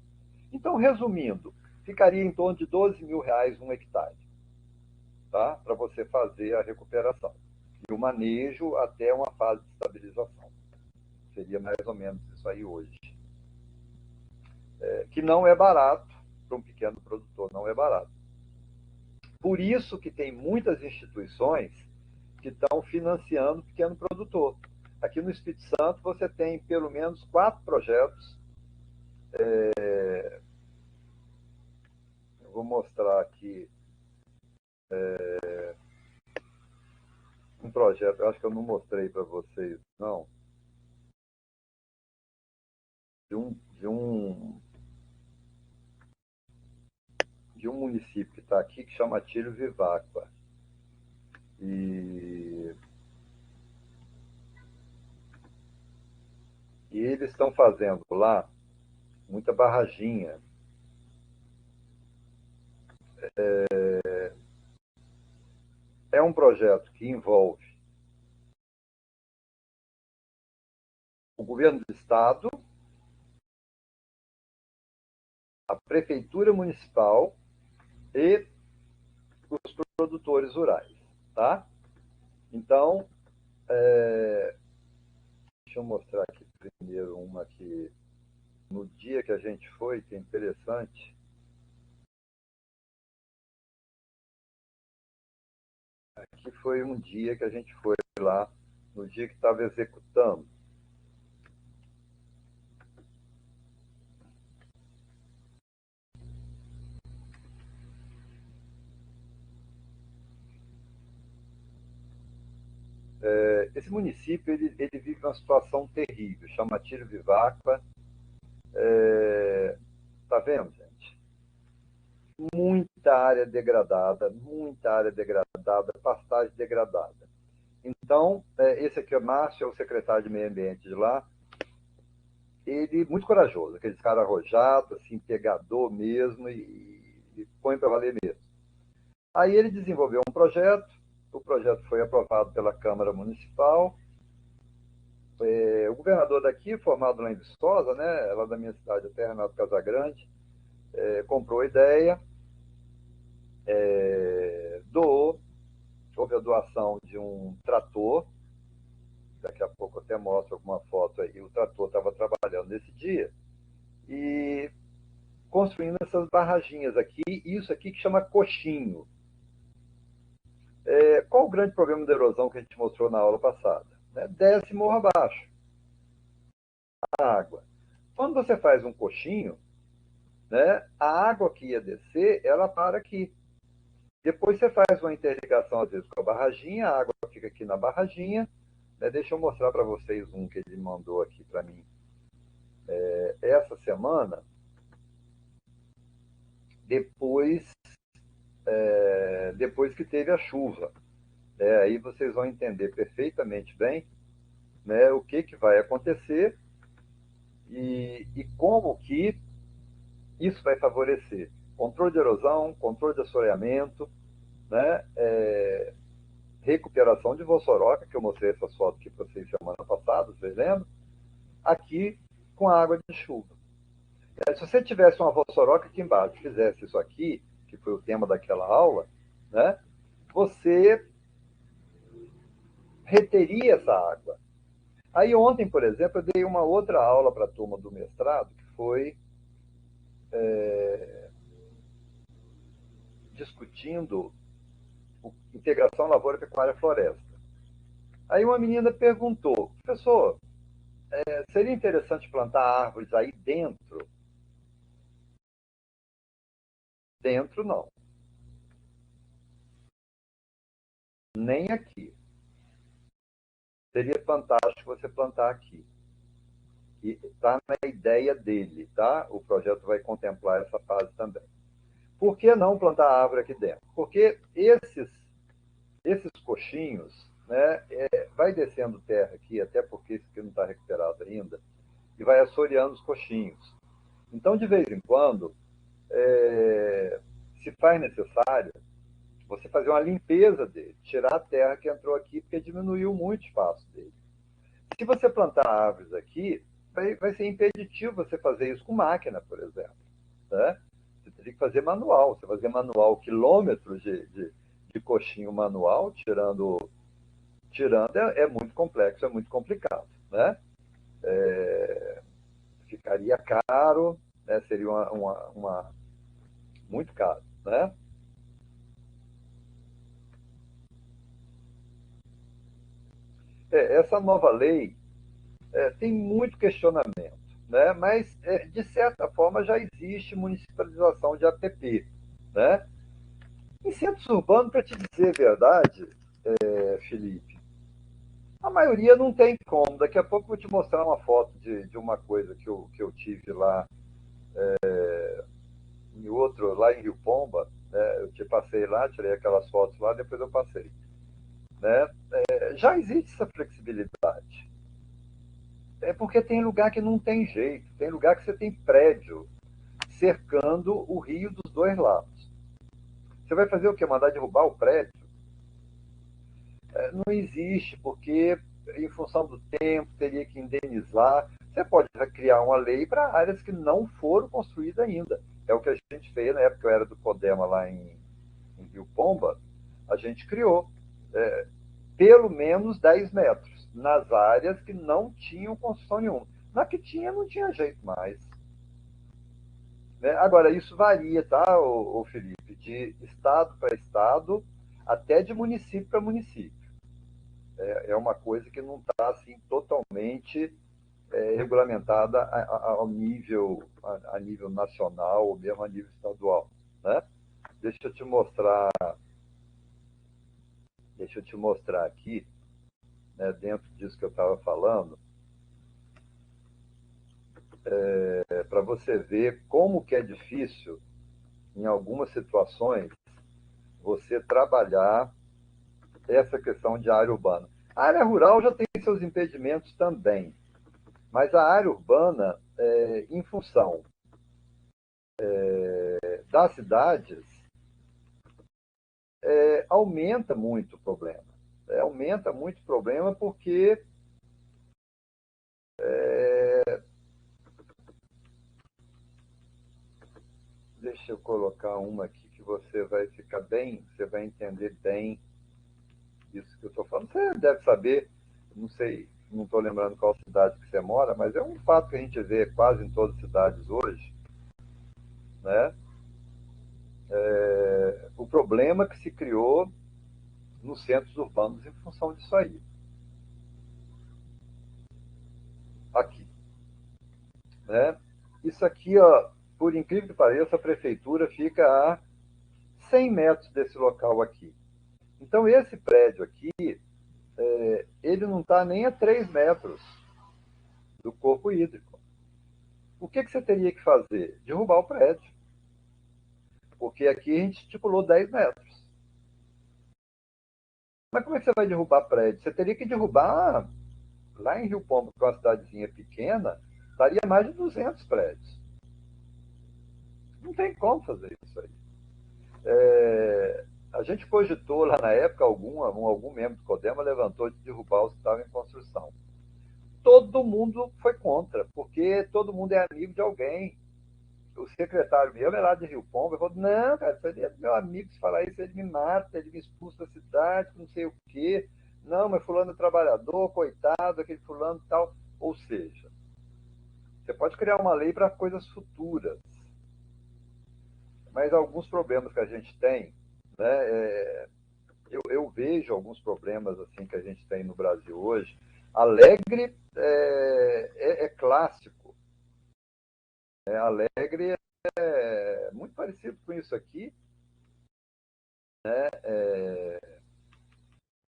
S1: Então, resumindo, ficaria em torno de R$ 12.000 um hectare, tá? Para você fazer a recuperação. E o manejo até uma fase de estabilização. Seria mais ou menos isso aí hoje. que não é barato para um pequeno produtor, não é barato. Por isso que tem muitas instituições que estão financiando o pequeno produtor. Aqui no Espírito Santo você tem pelo menos 4 projetos. Eu vou mostrar aqui um projeto, eu acho que eu não mostrei para vocês, não, de um, de um, de um município que está aqui, que chama Tírio Viváqua. E eles estão fazendo lá muita barraginha. É um projeto que envolve o governo do estado, a prefeitura municipal e os produtores rurais, tá? Então, deixa eu mostrar aqui primeiro uma que no dia que a gente foi, que é interessante. Aqui foi um dia que a gente foi lá, no dia que estava executando. Esse município ele vive uma situação terrível, chama Tírio Viváqua. Tá vendo, gente? Muita área degradada, pastagem degradada. Então, esse aqui é o Márcio, é o secretário de Meio Ambiente de lá. Ele muito corajoso, aqueles cara arrojado, assim, pegador mesmo, e põe para valer mesmo. Aí ele desenvolveu um projeto, o projeto foi aprovado pela Câmara Municipal. O governador daqui, formado lá em Viçosa, né, lá da minha cidade até, Renato Casagrande, comprou a ideia, doou, houve a doação de um trator, daqui a pouco eu até mostro alguma foto aí, o trator estava trabalhando nesse dia, e construindo essas barraginhas aqui, isso aqui que chama coxinho. Qual o grande problema da erosão que a gente mostrou na aula passada? Desce morro abaixo, a água. Quando você faz um coxinho, né, a água que ia descer, ela para aqui. Depois você faz uma interligação, às vezes, com a barraginha, a água fica aqui na barraginha. Né? Deixa eu mostrar para vocês um que ele mandou aqui para mim. Essa semana, depois que teve a chuva. Aí vocês vão entender perfeitamente bem, né, o que vai acontecer e como que isso vai favorecer. Controle de erosão, controle de assoreamento, né, recuperação de vossoroca, que eu mostrei essas fotos aqui para vocês semana passada, vocês lembram? Aqui com a água de chuva. Se você tivesse uma vossoroca aqui embaixo, fizesse isso aqui, que foi o tema daquela aula, né, você reteria essa água. Aí ontem, por exemplo, eu dei uma outra aula para a turma do mestrado, que foi discutindo integração lavoura, pecuária, floresta. Aí uma menina perguntou, professor, seria interessante plantar árvores aí dentro? Dentro não, nem aqui. Seria fantástico você plantar aqui. E está na ideia dele, tá? O projeto vai contemplar essa fase também. Por que não plantar árvore aqui dentro? Porque esses coxinhos, né, vai descendo terra aqui, até porque isso aqui não está recuperado ainda, e vai assoreando os coxinhos. Então, de vez em quando, se faz necessário você fazer uma limpeza dele, tirar a terra que entrou aqui, porque diminuiu muito o espaço dele. Se você plantar árvores aqui, vai ser impeditivo você fazer isso com máquina, por exemplo. Né? Você teria que fazer manual. Você fazer manual quilômetros de coxinho manual, tirando é muito complexo, é muito complicado. Né? Ficaria caro, né? Seria muito caro, né? Essa nova lei tem muito questionamento, né? Mas, de certa forma, já existe municipalização de APP. Né? Em centros urbanos, para te dizer a verdade, Felipe, a maioria não tem como. Daqui a pouco eu vou te mostrar uma foto de uma coisa que eu tive lá lá em Rio Pomba. Né? Eu te passei lá, tirei aquelas fotos lá, depois eu passei. Né? Já existe essa flexibilidade. É porque tem lugar que não tem jeito, tem lugar que você tem prédio cercando o rio dos dois lados. Você vai fazer o quê? Mandar derrubar o prédio? Não existe, porque em função do tempo teria que indenizar. Você pode criar uma lei para áreas que não foram construídas ainda. É o que a gente fez na época que eu era do Podema lá em Rio Pomba. A gente criou pelo menos 10 metros nas áreas que não tinham construção nenhuma. Na que tinha, não tinha jeito mais. Né? Agora, isso varia, tá, Felipe, de estado para estado, até de município para município. É uma coisa que não está assim, totalmente regulamentada a nível nacional ou mesmo a nível estadual. Né? Deixa eu te mostrar, deixa eu te mostrar aqui, né, dentro disso que eu estava falando, para você ver como que é difícil, em algumas situações, você trabalhar essa questão de área urbana. A área rural já tem seus impedimentos também, mas a área urbana, em função das cidades, aumenta muito o problema. Aumenta muito o problema porque deixa eu colocar uma aqui que você vai ficar bem, você vai entender bem isso que eu estou falando. Você deve saber, não sei, não estou lembrando qual cidade que você mora, mas é um fato que a gente vê quase em todas as cidades hoje, né? O problema que se criou nos centros urbanos em função disso aí. Aqui, né? Isso aqui, ó, por incrível que pareça, a prefeitura fica a 100 metros desse local aqui. Então, esse prédio aqui, ele não está nem a 3 metros do corpo hídrico. O que você teria que fazer? Derrubar o prédio. Porque aqui a gente estipulou 10 metros. Mas como é que você vai derrubar prédio? Você teria que derrubar, lá em Rio Pombo, que é uma cidadezinha pequena, daria mais de 200 prédios. Não tem como fazer isso aí. A gente cogitou lá na época, algum membro do CODEMA levantou de derrubar os que estavam em construção. Todo mundo foi contra, porque todo mundo é amigo de alguém. O secretário meu é lá de Rio Pombo, ele falou, não, cara, isso é meu amigo, se falar isso, ele me mata, ele me expulsa da cidade, não sei o quê. Não, mas fulano é trabalhador, coitado, aquele fulano e tal. Ou seja, você pode criar uma lei para coisas futuras, mas alguns problemas que a gente tem, né, eu vejo alguns problemas assim que a gente tem no Brasil hoje. Alegre é clássico. Alegre é muito parecido com isso aqui.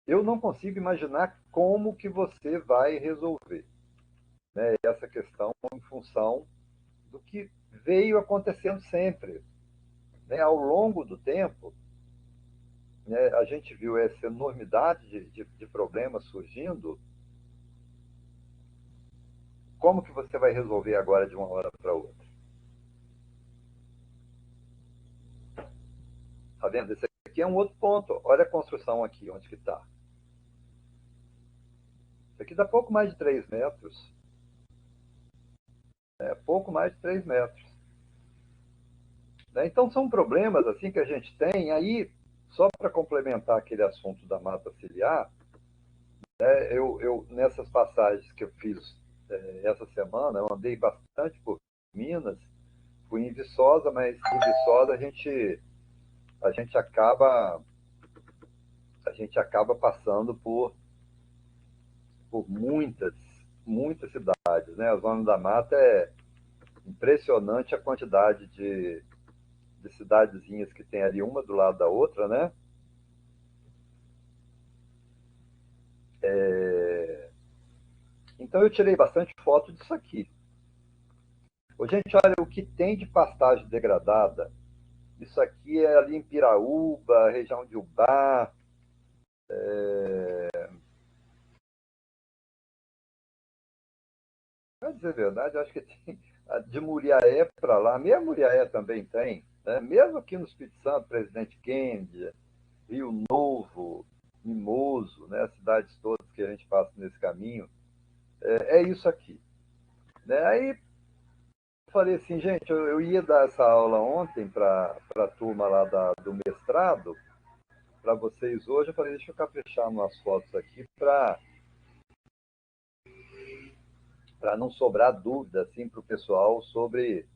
S1: Eu não consigo imaginar como que você vai resolver, né, essa questão em função do que veio acontecendo sempre. Né? Ao longo do tempo, né, a gente viu essa enormidade de problemas surgindo. Como que você vai resolver agora de uma hora para outra? Tá vendo? Esse aqui é um outro ponto. Olha a construção aqui, onde que está. Isso aqui dá pouco mais de 3 metros. Pouco mais de 3 metros. Né? Então, são problemas assim que a gente tem. Aí, só para complementar aquele assunto da mata ciliar, né, nessas passagens que eu fiz essa semana, eu andei bastante por Minas, fui em Viçosa, mas em Viçosa a gente acaba a gente acaba passando por muitas cidades, né? A Zona da Mata é impressionante a quantidade de cidadezinhas que tem ali, uma do lado da outra, né? Então eu tirei bastante foto disso aqui. Ô, gente, olha o que tem de pastagem degradada. Isso aqui é ali em Piraúba, região de Ubá. Para dizer a verdade, eu acho que tem de Muriaé para lá, mesmo Muriaé também tem, né? Mesmo aqui no Espírito Santo, Presidente Kennedy, Rio Novo, Mimoso, né? As cidades todas que a gente passa nesse caminho, é isso aqui. Né? Aí eu falei assim, gente, eu ia dar essa aula ontem para a turma lá do mestrado, para vocês hoje, eu falei, deixa eu caprichar umas fotos aqui para não sobrar dúvida assim, para o pessoal sobre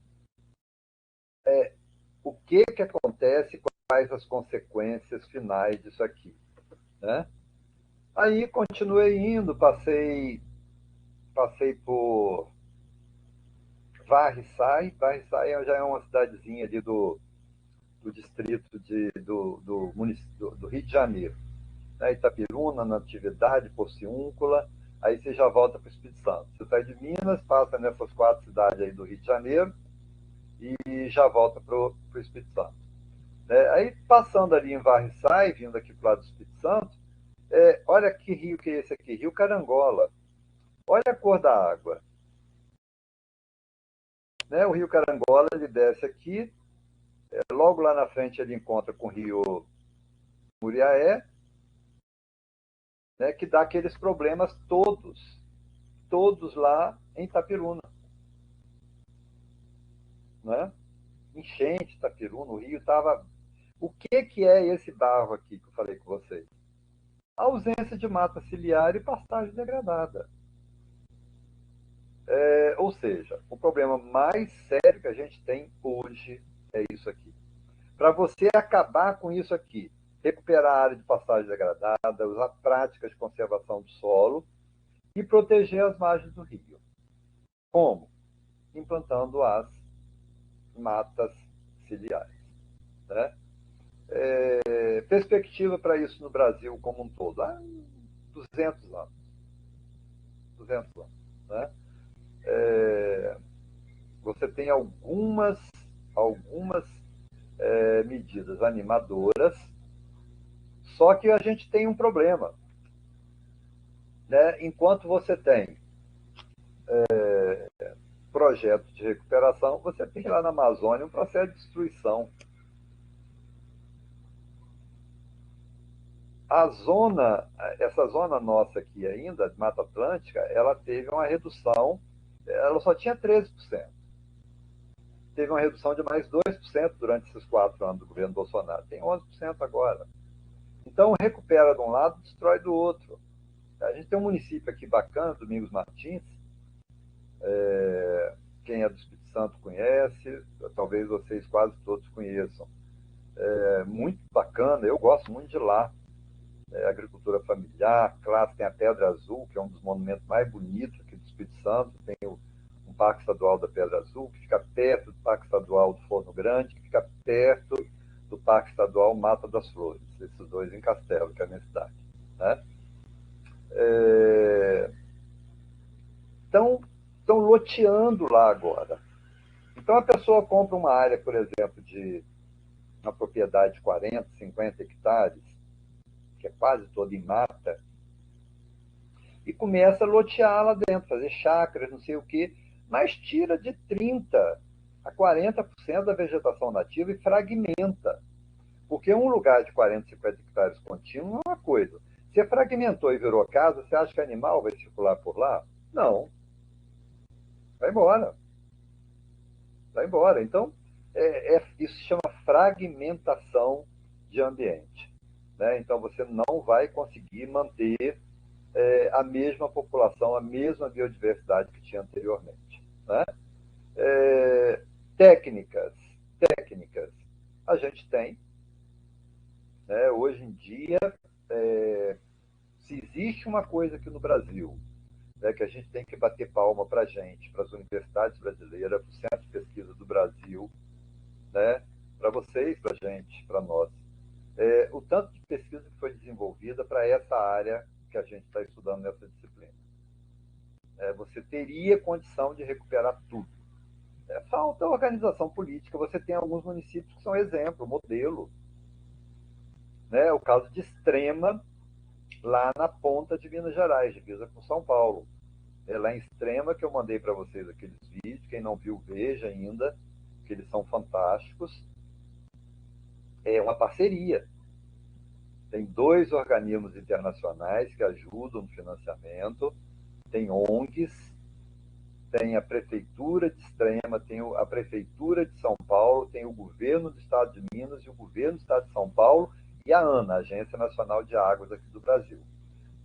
S1: o que acontece, quais as consequências finais disso aqui. Né? Aí continuei indo, passei por Varre-Sai. Varre-Sai já é uma cidadezinha ali do distrito do Rio de Janeiro. Né? Itapiruna, Natividade, Porciúncula, aí você já volta para o Espírito Santo. Você sai de Minas, passa nessas 4 cidades aí do Rio de Janeiro e já volta para o Espírito Santo. Aí passando ali em Varre-Sai, vindo aqui para o lado do Espírito Santo, olha que rio que é esse aqui, Rio Carangola. Olha a cor da água. Né? O Rio Carangola ele desce aqui, logo lá na frente ele encontra com o Rio Muriaé, né? Que dá aqueles problemas todos lá em Itapiruna. Né? Enchente, Itapiruna, o rio estava. O que é esse barro aqui que eu falei com vocês? A ausência de mata ciliar e pastagem degradada. Ou seja, o problema mais sério que a gente tem hoje é isso aqui. Para você acabar com isso aqui, recuperar a área de pastagem degradada, usar práticas de conservação do solo e proteger as margens do rio. Como? Implantando as matas ciliares. Né? Perspectiva para isso no Brasil como um todo? 200 anos. 200 anos. Né? Você tem algumas medidas animadoras, só que a gente tem um problema. Né? Enquanto você tem projetos de recuperação, você tem lá na Amazônia um processo de destruição. Essa zona nossa aqui ainda, de Mata Atlântica, ela teve uma redução, ela só tinha 13%. Teve uma redução de mais 2% durante esses 4 anos do governo Bolsonaro. Tem 11% agora. Então, recupera de um lado, destrói do outro. A gente tem um município aqui bacana, Domingos Martins, quem é do Espírito Santo conhece, talvez vocês quase todos conheçam. Muito bacana, eu gosto muito de lá. Agricultura familiar, claro, tem a Pedra Azul, que é um dos monumentos mais bonitos aqui do Espírito Santo, tem um Parque Estadual da Pedra Azul, que fica perto do Parque Estadual do Forno Grande, que fica perto do Parque Estadual Mata das Flores, esses dois em Castelo, que é a minha cidade. Né? Estão loteando lá agora. Então a pessoa compra uma área, por exemplo, de uma propriedade de 40, 50 hectares, que é quase toda em mata, e começa a lotear lá dentro, fazer chácaras, não sei o quê, mas tira de 30% a 40% da vegetação nativa e fragmenta. Porque um lugar de 40, 50 hectares contínuo é uma coisa. Você fragmentou e virou casa, você acha que animal vai circular por lá? Não. Vai embora. Vai embora. Então, isso se chama fragmentação de ambiente. Né? Então, você não vai conseguir manter a mesma população, a mesma biodiversidade que tinha anteriormente. Né? técnicas, técnicas, a gente tem, né? Hoje em dia, se existe uma coisa aqui no Brasil, né, que a gente tem que bater palma para a gente, para as universidades brasileiras, para o Centro de Pesquisa do Brasil, né, para vocês, para a gente, para nós, o tanto de pesquisa que foi desenvolvida para essa área que a gente está estudando nessa disciplina. Você teria condição de recuperar tudo. Falta organização política. Você tem alguns municípios que são exemplo, modelo. Né? O caso de Extrema, lá na ponta de Minas Gerais, divisa com São Paulo. É lá em Extrema que eu mandei para vocês aqueles vídeos. Quem não viu, veja ainda, que eles são fantásticos. É uma parceria. Tem 2 organismos internacionais que ajudam no financiamento, tem ONGs, tem a Prefeitura de Extrema, tem a Prefeitura de São Paulo, tem o Governo do Estado de Minas e o Governo do Estado de São Paulo e a ANA, a Agência Nacional de Águas aqui do Brasil.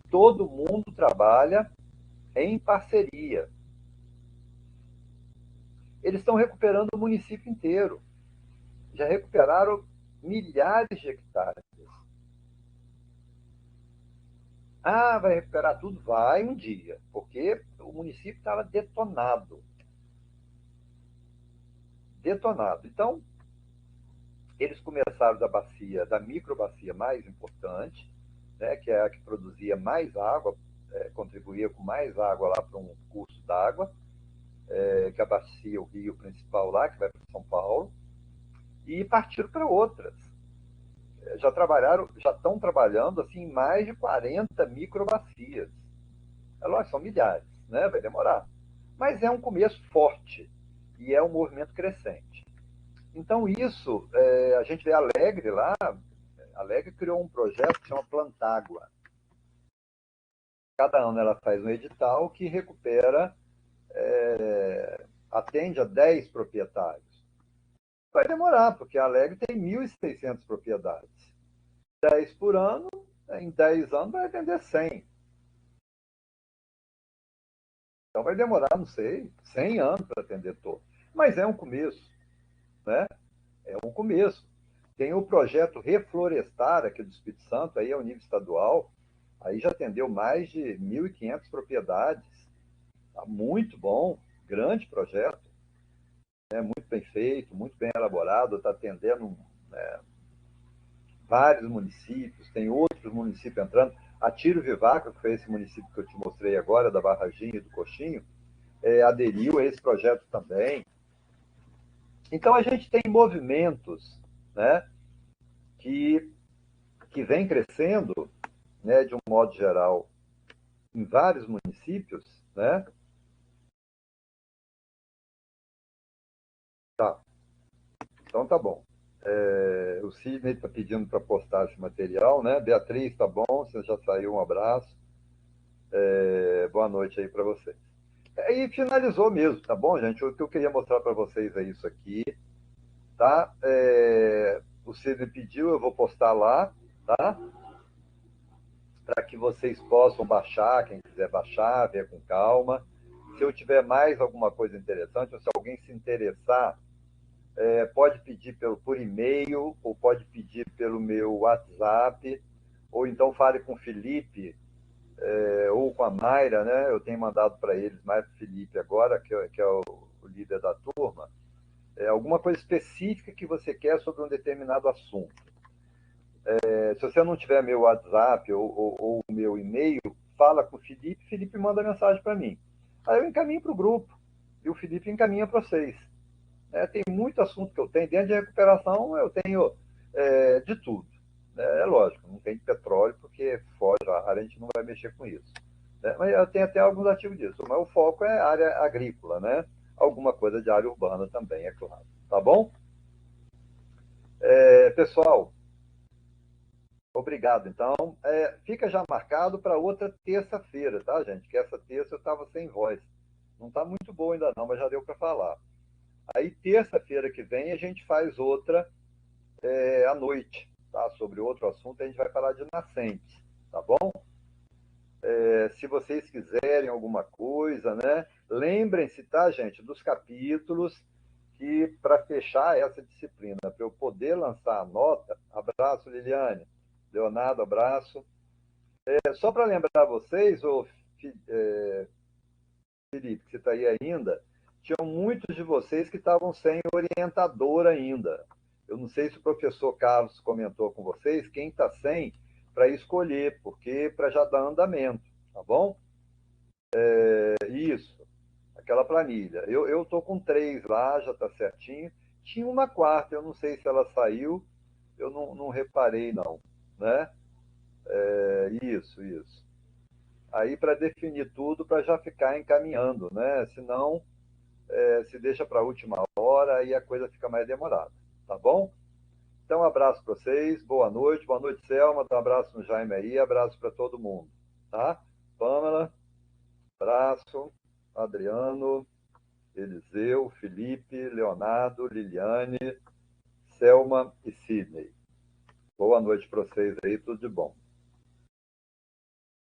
S1: Todo mundo trabalha em parceria. Eles estão recuperando o município inteiro. Já recuperaram milhares de hectares. Ah, vai recuperar tudo? Vai um dia, porque o município estava detonado. Detonado. Então, eles começaram da bacia, da microbacia mais importante, né, que é a que produzia mais água, contribuía com mais água lá para um curso d'água, que abacia o rio principal lá, que vai para São Paulo, e partiram para outras. Já estão trabalhando assim, em mais de 40 microbacias. É lógico, são milhares, né? Vai demorar. Mas é um começo forte e é um movimento crescente. Então, isso, a gente vê Alegre lá. Alegre criou um projeto que chama Plantágua. Cada ano ela faz um edital que recupera, atende a 10 proprietários. Vai demorar, porque a Alegre tem 1.600 propriedades. 10 por ano, em 10 anos vai atender 100. Então vai demorar, não sei, 100 anos para atender todo. Mas é um começo, né? É um começo. Tem o projeto Reflorestar aqui do Espírito Santo, aí é o nível estadual, aí já atendeu mais de 1.500 propriedades. Tá muito bom, grande projeto, muito bem feito, muito bem elaborado, está atendendo, né, vários municípios, tem outros municípios entrando. A Tiro Vivaco, que foi esse município que eu te mostrei agora, da Varginha e do Coxinho, aderiu a esse projeto também. Então a gente tem movimentos, né, que vem crescendo, né, de um modo geral, em vários municípios, né? Tá, então tá bom. O Sidney está pedindo para postar esse material, né? Beatriz, tá bom, você já saiu, um abraço. Boa noite aí para vocês. E finalizou mesmo, tá bom, gente? O que eu queria mostrar para vocês é isso aqui, tá? O Sidney pediu, eu vou postar lá, tá? Para que vocês possam baixar, quem quiser baixar, ver com calma. Se eu tiver mais alguma coisa interessante, ou se alguém se interessar, pode pedir por e-mail, ou pode pedir pelo meu WhatsApp, ou então fale com o Felipe, ou com a Mayra, né? Eu tenho mandado para eles, mais para o Felipe agora, que é o líder da turma, alguma coisa específica que você quer sobre um determinado assunto. Se você não tiver meu WhatsApp ou o meu e-mail, fala com o Felipe manda mensagem para mim. Aí eu encaminho para o grupo, e o Felipe encaminha para vocês. Tem muito assunto que eu tenho. Dentro de recuperação, eu tenho de tudo. É lógico, não tem de petróleo, porque foge a área, a gente não vai mexer com isso. Mas eu tenho até alguns artigos disso. Mas o foco é a área agrícola, né? Alguma coisa de área urbana também, é claro. Tá bom? Pessoal, obrigado. Então, fica já marcado para outra terça-feira, tá, gente? Que essa terça eu estava sem voz. Não está muito boa ainda não, mas já deu para falar. Aí, terça-feira que vem, a gente faz outra à noite, tá? Sobre outro assunto, a gente vai falar de nascentes, tá bom? Se vocês quiserem alguma coisa, né? Lembrem-se, tá, gente, dos capítulos que para fechar essa disciplina, para eu poder lançar a nota, abraço, Liliane, Leonardo, abraço. Só para lembrar vocês, Felipe, que você está aí ainda, tinham muitos de vocês que estavam sem orientador ainda. Eu não sei se o professor Carlos comentou com vocês, quem está sem, para escolher, porque para já dar andamento, tá bom? Isso, aquela planilha. Eu estou com 3 lá, já está certinho. Tinha uma quarta, eu não sei se ela saiu, eu não reparei, não. Né? Isso, isso. Aí para definir tudo, para já ficar encaminhando, né? Senão, se deixa para a última hora e a coisa fica mais demorada. Tá bom? Então, um abraço para vocês, boa noite, Selma, dá um abraço no Jaime aí, abraço para todo mundo. Tá? Pamela, abraço, Adriano, Eliseu, Felipe, Leonardo, Liliane, Selma e Sidney. Boa noite para vocês aí, tudo de bom.